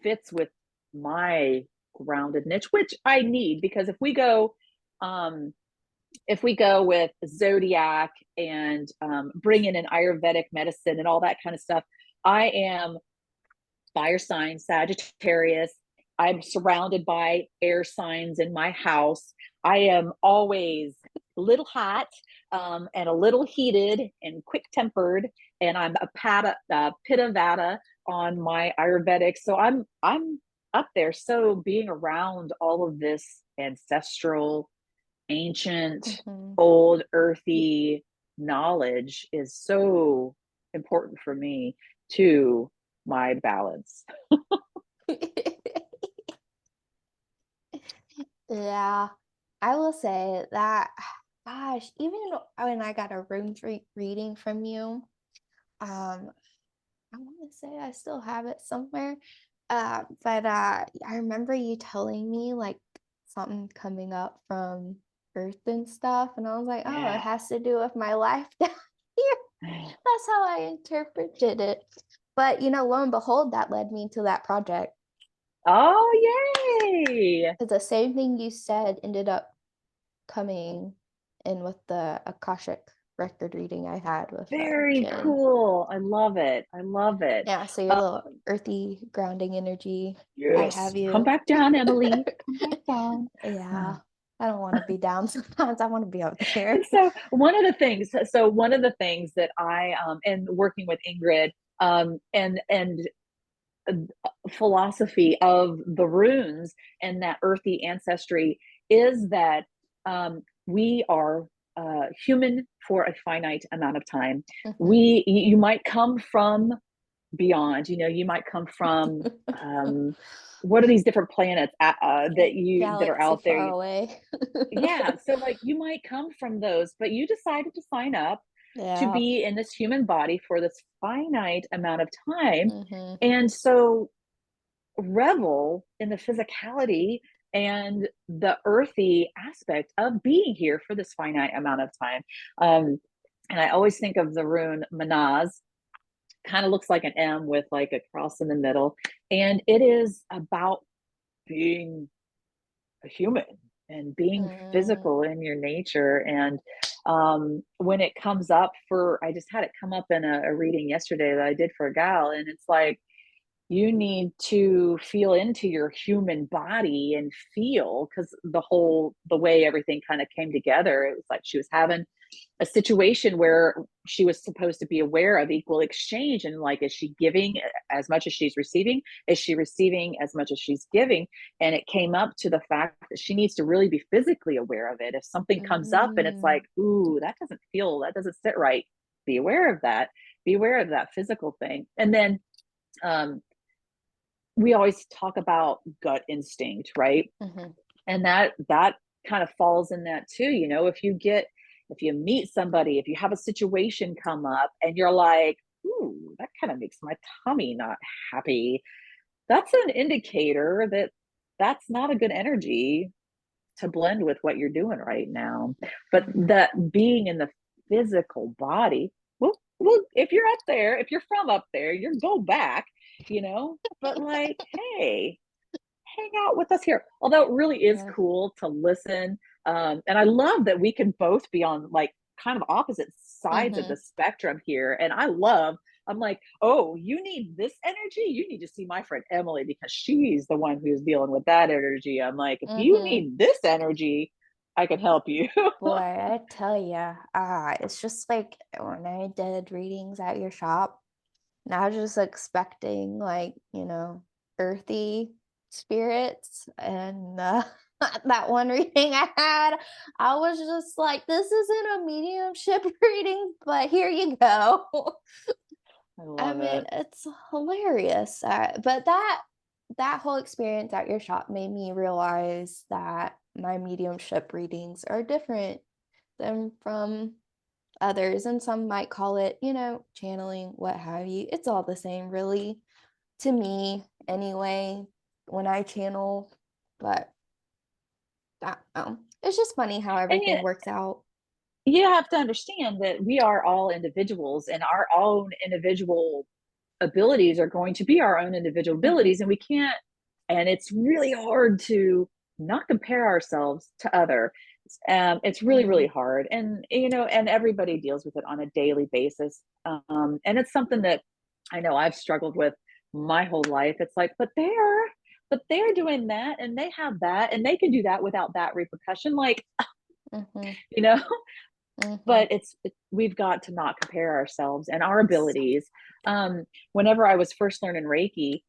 fits with my grounded niche, which I need, because um, if we go with zodiac and bring in an Ayurvedic medicine and all that kind of stuff, I am fire sign Sagittarius. I'm surrounded by air signs in my house. I am always a little hot and a little heated and quick tempered. And I'm a Pitta Vata on my Ayurvedic. So I'm up there. So being around all of this ancestral, ancient, Mm-hmm. old, earthy knowledge is so important for me to my balance. Yeah, I will say that, gosh, even when I got a reading from you, um, I want to say I still have it somewhere. But I remember you telling me like something coming up from Earth and stuff, and I was like, oh, it Yeah. has to do with my life down here. That's how I interpreted it. But lo and behold, that led me to that project. Oh, yay. Because the same thing you said ended up coming in with the Akashic record reading I had with Very Jen. cool. I love it. I love it. Yeah, so your Uh, little earthy grounding energy. I yes. have Come you. back down, Emily. Come back down. Yeah. I don't want to be down sometimes. I want to be up there. And so one of the things that I and working with Ingrid and philosophy of the runes and that earthy ancestry is that we are human for a finite amount of time. Mhm. You might come from beyond, you might come from um, what are these different planets that are Galaxy out far there? away. Yeah, so like you might come from those, but you decided to sign up to Yeah. be in this human body for this finite amount of time. Hmm. And so revel in the physicality and the earthy aspect of being here for this finite amount of time. Um, and I always think of the rune Manaz, kind of looks like an M with like a cross in the middle. And it is about being a human and being Mm. physical in your nature. And when it comes up I just had it come up in a reading yesterday that I did for a gal, and it's like, you need to feel into your human body and feel, because the way everything kind of came together, it was like she was having a situation where she was supposed to be aware of equal exchange, and like, is she giving as much as she's receiving? Is she receiving as much as she's giving? And it came up to the fact that she needs to really be physically aware of it. If something comes up and it's Mm. like, ooh, that doesn't sit right, be aware of that. Be aware of that physical thing. And then um, we always talk about gut instinct, right? Mhm. And that kind of falls in that too. If you meet somebody, if you have a situation come up and you're like, ooh, that kind of makes my tummy not happy, that's an indicator that that's not a good energy to blend with what you're doing right now. But that being in the physical body, well, if you're up there, if you're from up there, you go back, but like, hang out with us here. Although it really is Yeah. cool to listen. And I love that we can both be on like kind of opposite sides of the Mm-hmm. spectrum here. And I'm like, oh, you need this energy? You need to see my friend Emily because she's the one who's dealing with that energy. I'm like, if you Mm-hmm. need this energy, I can help you. Boy, I tell you, it's just like when I did readings at your shop, and I was just expecting like, earthy spirits. And that one reading I had, I was just like, this isn't a mediumship reading, but here you go. I I love mean, it. it's hilarious. But that whole experience at your shop made me realize that my mediumship readings are different than from others, and some might call it, channeling, what have you. It's all the same, really, to me, anyway, when I channel. But I don't know. It's just funny how And everything yet, works out. you have to understand that we are all individuals and our own individual abilities are going to be our own individual Hmm. abilities. And we can't, and it's really hard to not compare ourselves to other. It's really, really Hmm. hard. And, and everybody deals with it on a daily basis. And it's something that I know I've struggled with my whole life. It's like, but they're doing that and they have that and they can do that without that repercussion. Like, Hmm. you know, Hmm. but we've got to not compare ourselves and our Exactly. abilities. Whenever I was first learning Reiki,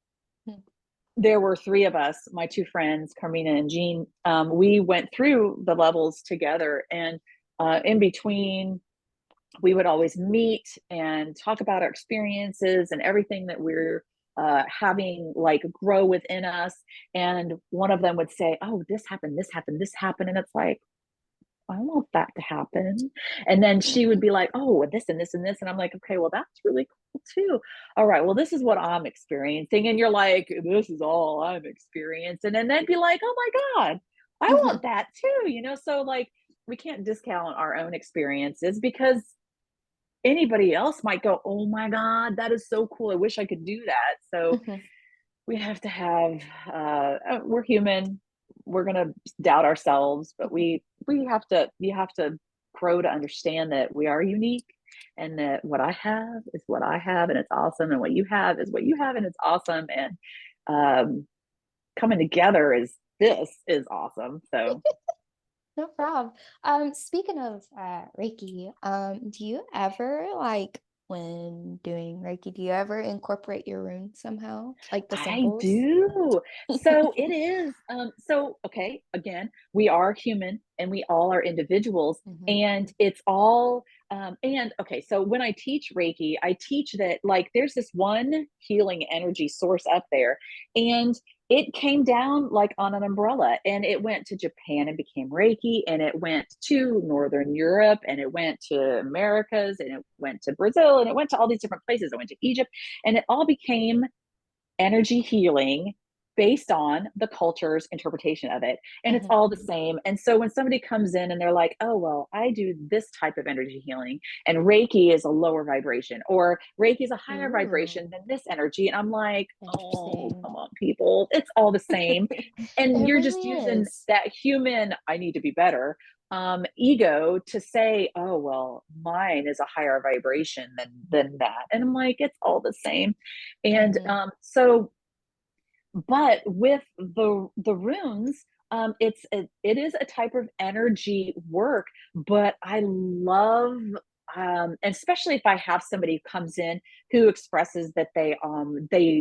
there were three of us, my two friends, Carmina and Jean. We went through the levels together, and in between, we would always meet and talk about our experiences and everything that we're having like grow within us. And one of them would say, "Oh, this happened, this happened, this happened," and it's like, I want that to happen. And then she would Hmm. be like, oh, this and this and this. And I'm like, okay, well, that's really cool too. All right, well, this is what I'm experiencing. And you're like, this is all I'm experiencing. And then be like, oh my God, I Hmm. want that too. So like we can't discount our own experiences because anybody else might go, oh my God, that is so cool. I wish I could do that. So Hmm. we have to have we're human, we're going to doubt ourselves, but we have to you have to grow to understand that we are unique and that what I have is what I have and it's awesome and what you have is what you have and it's awesome and um coming together is awesome. So No problem. Speaking of Reiki, do you ever like when doing Reiki, do you ever incorporate your runes somehow? Like the I symbols? do. So it is. So, okay, again, we are human and we all are individuals. Hmm. And it's all, and okay, so when I teach Reiki, I teach that like there's this one healing energy source up there. And it came down like on an umbrella and it went to Japan and became Reiki. And it went to Northern Europe and it went to Americas and it went to Brazil and it went to all these different places. It went to Egypt and it all became energy healing based on the culture's interpretation of it. And it's Hmm. all the same. And so when somebody comes in and they're like, oh, well, I do this type of energy healing, and Reiki is a lower vibration, or Reiki is a higher Ooh, vibration than this energy. And I'm like, oh, interesting. come on, people. It's all the same. And It you're just really using is. that human, I need to be better ego to say, oh well, mine is a higher vibration than that. And I'm like, it's all the same. And Hmm. so but with the runes, it is a type of energy work, but I love and especially if I have somebody who comes in who expresses that they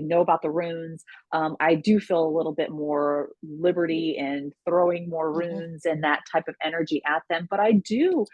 know about the runes. I do feel a little bit more liberty in throwing more Hmm. runes and that type of energy at them, but I do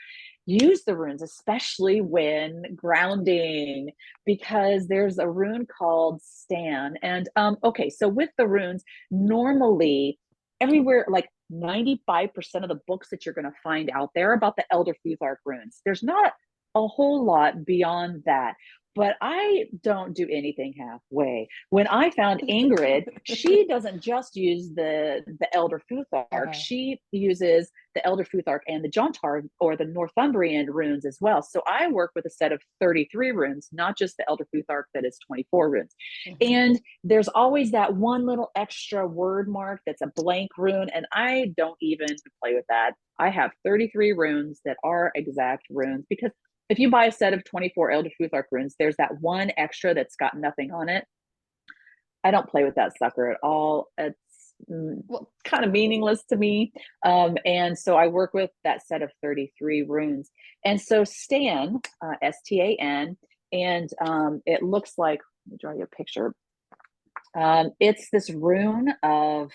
use the runes, especially when grounding, because there's a rune called Stan. And okay, so with the runes, normally everywhere, like 95% of the books that you're going to find out there about the Elder Futhark runes, there's not a whole lot beyond that. but I don't do anything halfway. When I found Ingrid, she doesn't just use the Elder Futhark. Okay. She uses the Elder Futhark and the Jontar or the Northumbrian runes as well. So I work with a set of 33 runes, not just the Elder Futhark that is 24 runes. Mhm. And there's always that one little extra word mark that's a blank rune, and I don't even play with that. I have 33 runes that are exact runes because if you buy a set of 24 Elder Futhark runes, there's that one extra that's got nothing on it. I don't play with that sucker at all. It's Well, kind of meaningless to me. And so I work with that set of 33 runes. And so Stan, Stan, and it looks like, let me draw you a picture. It's this rune of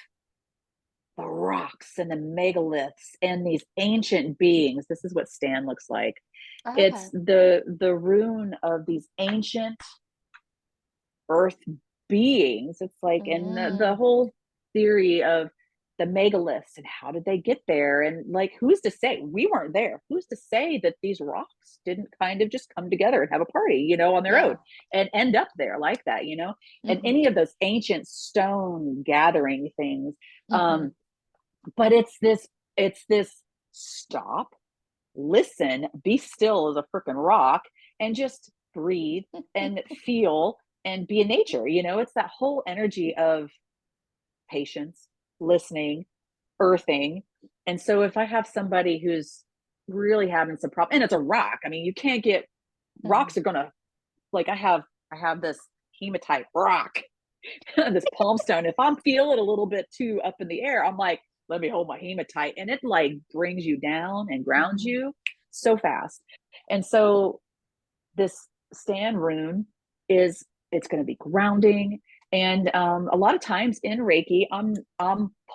the rocks and the megaliths and these ancient beings. This is what Stan looks like. It's okay. the rune of these ancient earth beings. It's like, and the Mm, whole theory of the megaliths and how did they get there, and like who's to say we weren't there, who's to say that these rocks didn't kind of just come together and have a party, on their own yeah. and end up there like that, and Hmm. any of those ancient stone gathering things. Hmm. But it's this stop, listen, be still as a freaking rock, and just breathe and feel and be in nature. It's that whole energy of patience, listening, earthing. And so if I have somebody who's really having some problem, and it's a rock, I mean, you can't get Hmm. rocks are gonna, like, I have this hematite rock, this palm stone. If I'm feeling a little bit too up in the air, I'm like, let me hold my hematite. And it like brings you down and grounds Hmm. you so fast. And so this stand rune is, it's going to be grounding. And a lot of times in Reiki, I'm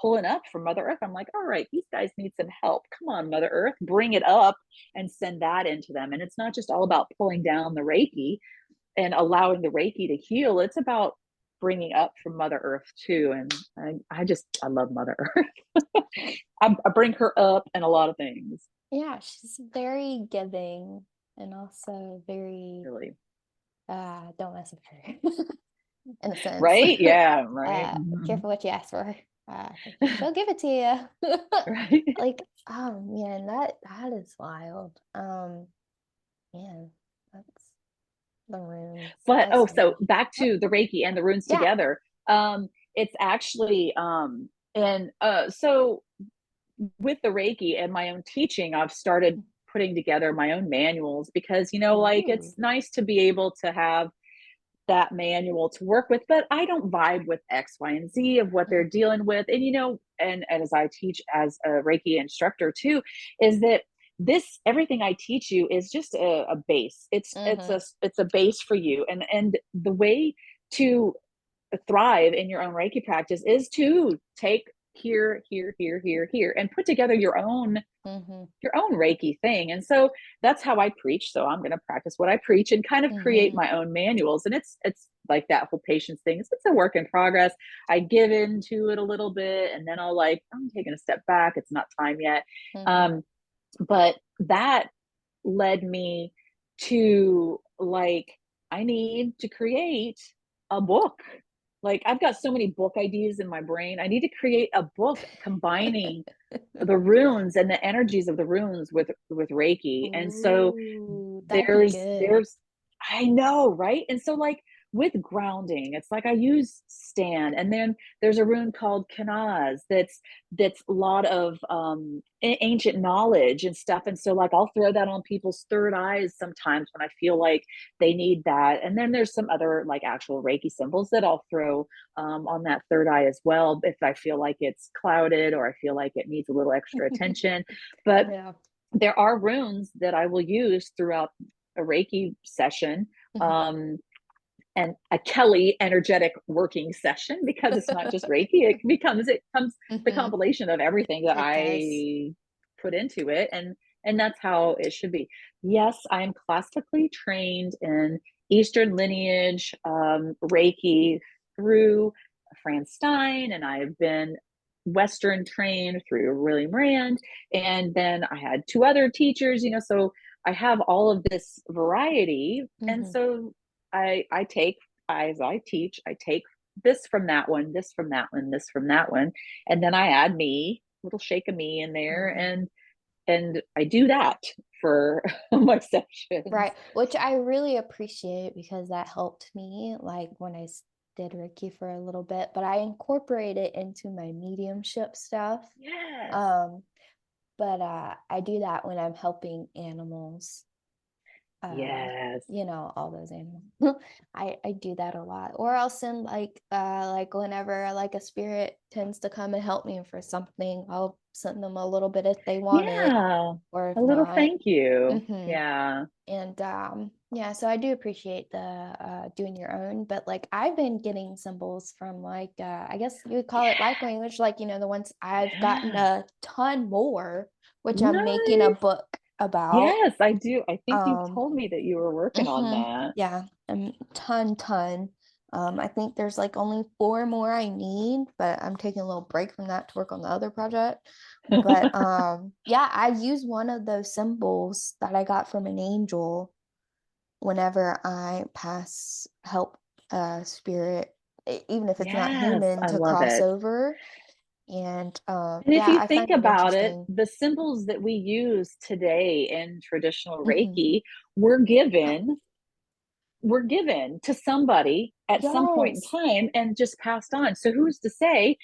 pulling up from Mother Earth. I'm like, all right, these guys need some help. Come on, Mother Earth, bring it up and send that into them. And it's not just all about pulling down the Reiki and allowing the Reiki to heal. It's about bringing up from Mother Earth too. And I love Mother Earth. I bring her up in a lot of things. Yeah, she's very giving and also very Really. don't mess with her in a sense. Right? Yeah. Right. Careful what you ask for. 'Cause she'll give it to you. Right. Like, oh man, that is wild. Man, that's the runes. But That's oh, so so back to the Reiki and the runes yeah. together. It's actually and so with the Reiki and my own teaching, I've started putting together my own manuals because, like Ooh. it's nice to be able to have that manual to work with, but I don't vibe with X, Y, and Z of what they're Mhm. dealing with. And and as I teach as a Reiki instructor too, is that this everything I teach you is just a base. It's a base for you. And the way to thrive in your own Reiki practice is to take here, here, here, here, here, and put together Mhm. your own Reiki thing. And so that's how I preach. So I'm going to practice what I preach and kind of create Mhm. my own manuals. And it's like that whole patience thing. It's a work in progress. I give into it a little bit and then I'm taking a step back. It's not time yet. Mhm. Um, but that led me to like, I need to create a book. Like I've got so many book ideas in my brain. I need to create a book combining the runes and the energies of the runes with Reiki. And so Ooh, that'd be good. there's I know, right? And so like with grounding, it's like I use Stan, and then there's a rune called Kanaz that's a lot of ancient knowledge and stuff. And so like I'll throw that on people's third eyes sometimes when I feel like they need that. And then there's some other like actual Reiki symbols that I'll throw on that third eye as well if I feel like it's clouded or I feel like it needs a little extra attention. But Yeah. there are runes that I will use throughout a Reiki session, Mhm. um, and a Kelly energetic working session, because it's not just Reiki. It comes the Mhm. compilation of everything that It does. I put into it, and that's how it should be. Yes, I am classically trained in Eastern lineage, Reiki through Fran Stein, and I've been Western trained through William Rand, and then I had two other teachers. So I have all of this variety, and Mhm. so I take, as I teach, I take this from that one, this from that one, this from that one, and then I add me, little shake of me in there, Mhm. and I do that for my sessions. Right, which I really appreciate because that helped me, like, when did Reiki for a little bit, but I incorporate it into my mediumship stuff. Yes. Um, but, I do that when I'm helping animals, uh, Yes. all those animals. I do that a lot, or I'll send, like, whenever, like, a spirit tends to come and help me for something, I'll send them a little bit if they want it, Yeah. or A if little not. thank you. Mhm. Yeah. And yeah, so I do appreciate the doing your own, but like I've been getting symbols from like I guess you would call it light Yeah. language, like the ones I've gotten Yes. a ton more, which I'm making a Nice. book about. Yes, I do. I think you um told me that you were working on that. yeah, ton. I think there's like only four more I need, but I'm taking a little break from that to work on the other project. But yeah, I use one of those symbols that I got from an angel whenever I pass help spirit, even if it's not Yes, human, I to love cross it. over. And And if yeah, you I think find it about it, interesting. the symbols that we use today in traditional Hmm. Reiki were given were given to somebody at some point in Yes, time and just passed on. So who's to say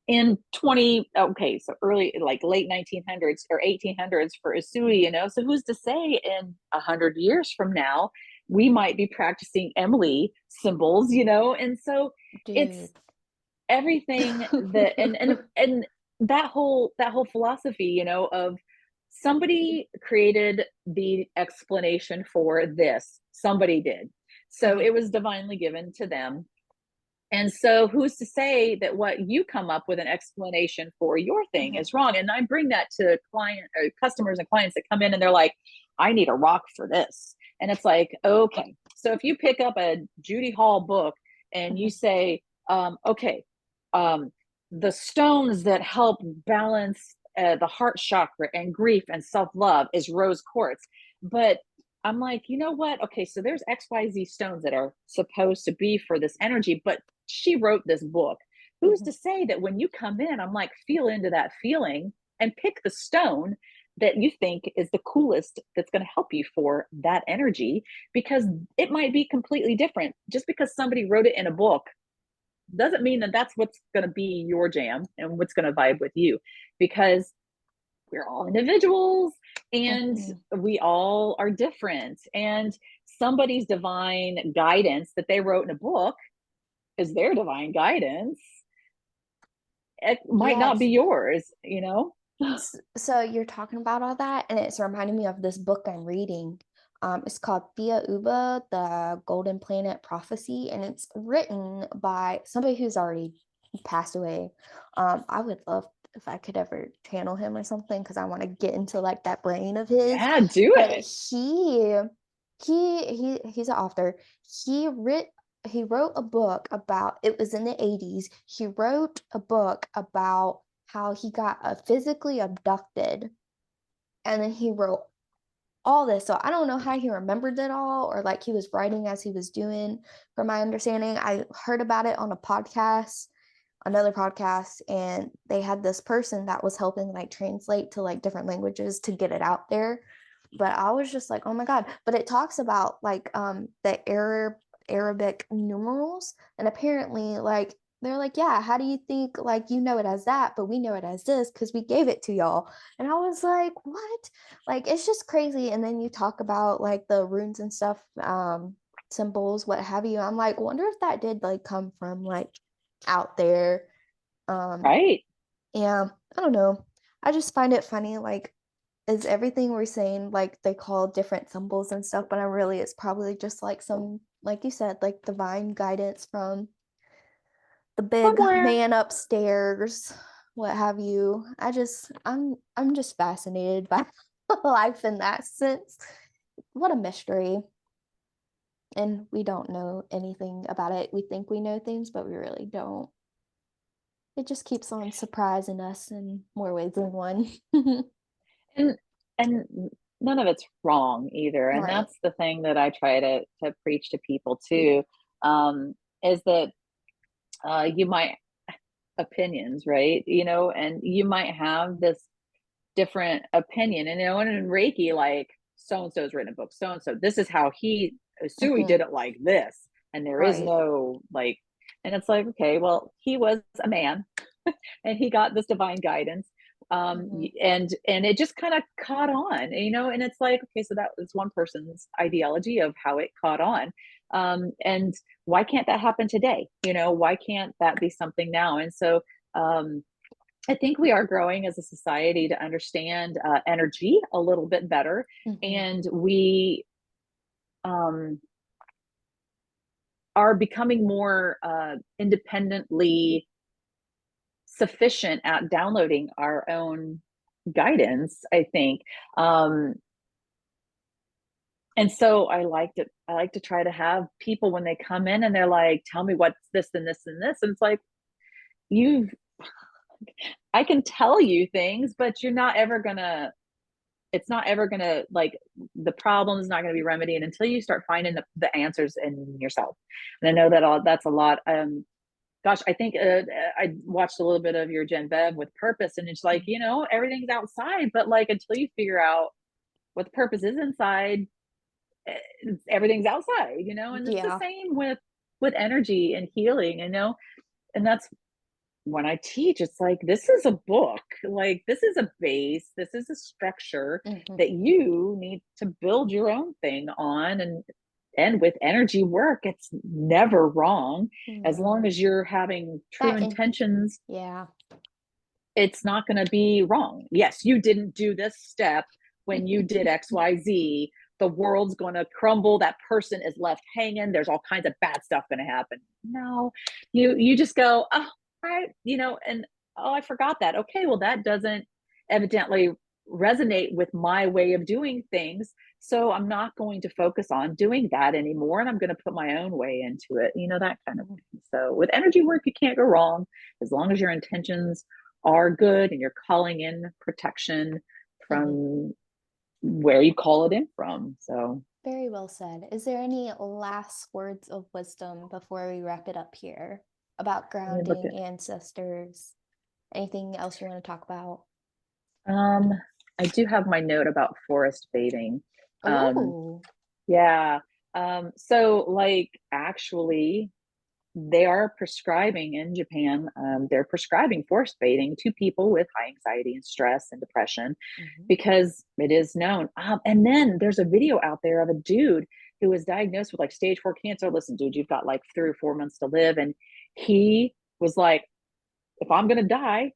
in 20, okay, so early, like late 1900s or 1800s for Usui, so who's to say in 100 years from now we might be practicing Emily symbols, and so it's dude. everything that, and that whole philosophy, of somebody created the explanation for this, somebody did, so Mhm, it was divinely given to them. And so who's to say that what you come up with an explanation for your thing mhm, is wrong? And I bring that to client or customers and clients that come in and they're like, I need a rock for this. And it's like, okay. So if you pick up a Judy Hall book and you mhm, say, okay, um, the stones that help balance the heart chakra and grief and self-love is rose quartz. But I'm like, you know what? Okay, so there's XYZ stones that are supposed to be for this energy, but she wrote this book. Who's mhm. to say that when you come in, I'm like, feel into that feeling and pick the stone that you think is the coolest that's going to help you for that energy, because it might be completely different. Just because somebody wrote it in a book doesn't mean that that's what's going to be your jam and what's going to vibe with you, because we're all individuals and Mhm. we all are different. And somebody's divine guidance that they wrote in a book is their divine guidance. It might not be Yes. yours. So you're talking about all that, and it's reminding me of this book I'm reading. It's called Thea Uba, The Golden Planet Prophecy, and it's written by somebody who's already passed away. I would love if I could ever channel him or something because I want to get into like that brain of his. Yeah, do But it. he's an author. He writ he wrote a book about, it was in the 80s. He wrote a book about how he got physically abducted, and then he wrote all this. So I don't know how he remembered it all, or like he was writing as he was doing. From my understanding, I heard about it on a podcast, another podcast, and they had this person that was helping like translate to like different languages to get it out there. But I was just like, oh my god. But it talks about like the Arabic numerals, and apparently like they're like, yeah, how do you think like it as that, but we know it as this because we gave it to y'all. And I was like, what? Like it's just crazy. And then you talk about like the runes and stuff, symbols, what have you. I'm like, wonder if that did like come from like out there. Um, Right. yeah, I don't know. I just find it funny, like, is everything we're saying like they call different symbols and stuff, but I really it's probably just like some, like you said, like divine guidance from the big Somewhere. man upstairs, what have you. I'm just fascinated by life in that sense. What a mystery. And we don't know anything about it. We think we know things, but we really don't. It just keeps on surprising us in more ways than one. And and none of it's wrong either. And Right. that's the thing that I try to preach to people too, is that you might opinions, right? And you might have this different opinion. And and in Reiki, like so and so's written a book, so and so, this is how Sui Hmm. did it like this. And there is Right. no like, and it's like, okay, well, he was a man and he got this divine guidance. Hmm. And it just kind of caught on, and it's like, okay, so that was one person's ideology of how it caught on. And why can't that happen today? Why can't that be something now? And so um, I think we are growing as a society to understand energy a little bit better. Hmm. And we um, are becoming more independently sufficient at downloading our own guidance, I think. Um, and so I like to try to have people when they come in and they're like, tell me what's this and this and this. And it's like, you've, I can tell you things, but it's not ever gonna, like, the problem is not gonna be remedied until you start finding the answers in yourself. And I know that's a lot. Gosh, I think I watched a little bit of your Gen Bev with purpose, and it's like, everything's outside, but like until you figure out what the purpose is inside, eh, everything's outside, and it's the Yeah. same with energy and healing, and that's when I teach, it's like, this is a book, like, this is a base, this is a structure Hmm. that you need to build your own thing on. And with energy work, it's never wrong. As long No. as you're having true That in intentions, Yeah. it's not going to be wrong. Yes, you didn't do this step when you did XYZ. The world's going to crumble. That person is left hanging. There's all kinds of bad stuff going to happen. No, you just go, oh, right, and oh, I forgot that. Okay, well, that doesn't evidently resonate with my way of doing things. So I'm not going to focus on doing that anymore. And I'm going to put my own way into it, that kind of thing. So with energy work, you can't go wrong as long as your intentions are good and you're calling in protection Hmm. from where you call it in from. So Very well said. Is there any last words of wisdom before we wrap it up here about let me look grounding, at ancestors? Anything else you want to talk about? um I do have my note about forest bathing. Um Oh. yeah. So like actually they are prescribing in Japan, they're prescribing forest bathing to people with high anxiety and stress and depression Hmm. because it is known. And then there's a video out there of a dude who was diagnosed with like stage 4 cancer. Listen, dude, you've got like 3 or 4 months to live. And he was like, if I'm going to die,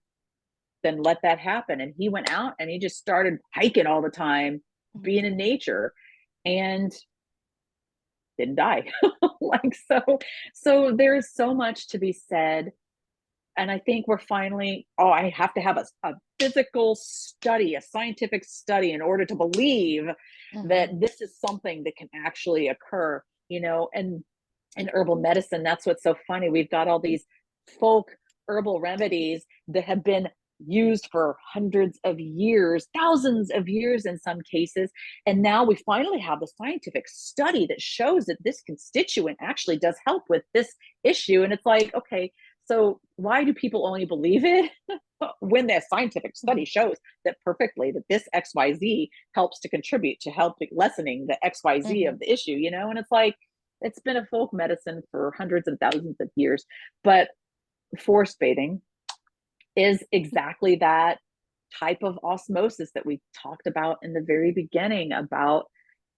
then let that happen. And he went out and he just started hiking all the time, being in nature. And didn't die. Like, so there's so much to be said. And I think we're finally, oh, I have to have a physical study, a scientific study in order to believe Hmm. that this is something that can actually occur, and in herbal medicine, that's what's so funny. We've got all these folk herbal remedies that have been used for hundreds of years, thousands of years in some cases. And now we finally have the scientific study that shows that this constituent actually does help with this issue. And it's like, okay, so why do people only believe it when the scientific study Hmm. shows that perfectly that this XYZ helps to contribute to helping lessening the XYZ Hmm. of the issue, And it's like, it's been a folk medicine for hundreds of thousands of years. But forest bathing is exactly that type of osmosis that we talked about in the very beginning about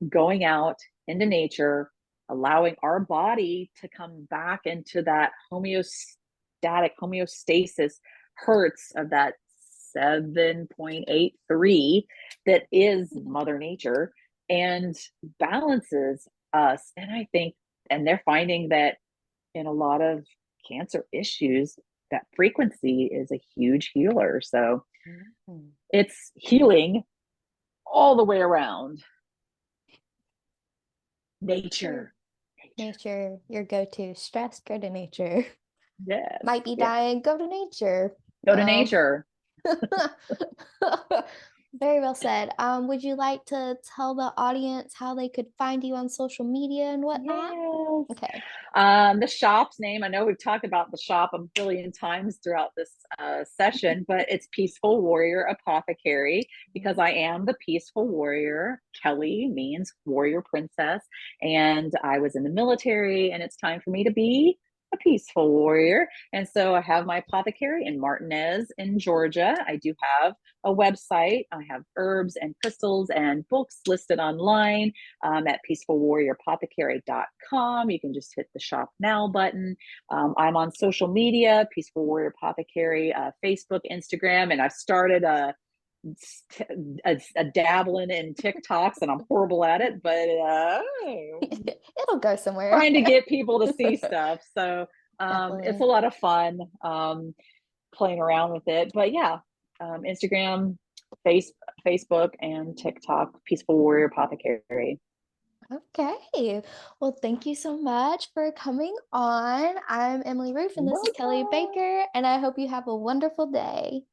going out into nature, allowing our body to come back into that homeostasis hertz of that 7.83 that is Mother Nature and balances us. And I think, and they're finding that in a lot of cancer issues, that frequency is a huge healer. So Hmm. it's healing all the way around. Sure. Nature. Nature. Nature, your go-to. Stress, go to nature. Yes. Might be Yeah. dying, go to nature. Go to Um, nature. Very well said. Would you like to tell the audience how they could find you on social media and whatnot? Yes. Okay. The shop's name, I know we've talked about the shop a billion times throughout this session, but it's Peaceful Warrior Apothecary because I am the peaceful warrior. Kelly means warrior princess, and I was in the military, and it's time for me to be a peaceful warrior. And so I have my apothecary in Martinez in Georgia. I do have a website. I have herbs and crystals and books listed online at peacefulwarriораpothecary.com. You can just hit the shop now button. I'm on social media, Peaceful Warrior Apothecary, Facebook, Instagram, and I've started a dabbling in TikToks, and I'm horrible at it, but It'll go somewhere. trying to get people to see stuff. So it's a Definitely. lot of fun playing around with it. But yeah, Instagram, face, Facebook, and TikTok, Peaceful Warrior Apothecary. Okay. Well, thank you so much for coming on. I'm Emily Roof, and this is Kelly Welcome. Baker, and I hope you have a wonderful day.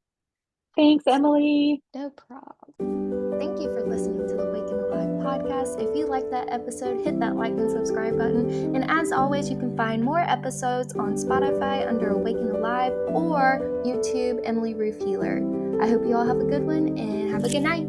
Thanks, Emily. No problem. Thank you for listening to the Awaken Alive podcast. If you like that episode, hit that like and subscribe button. And as always, you can find more episodes on Spotify under Awaken Alive or YouTube Emily Roof Healer. I hope you all have a good one and have a good night.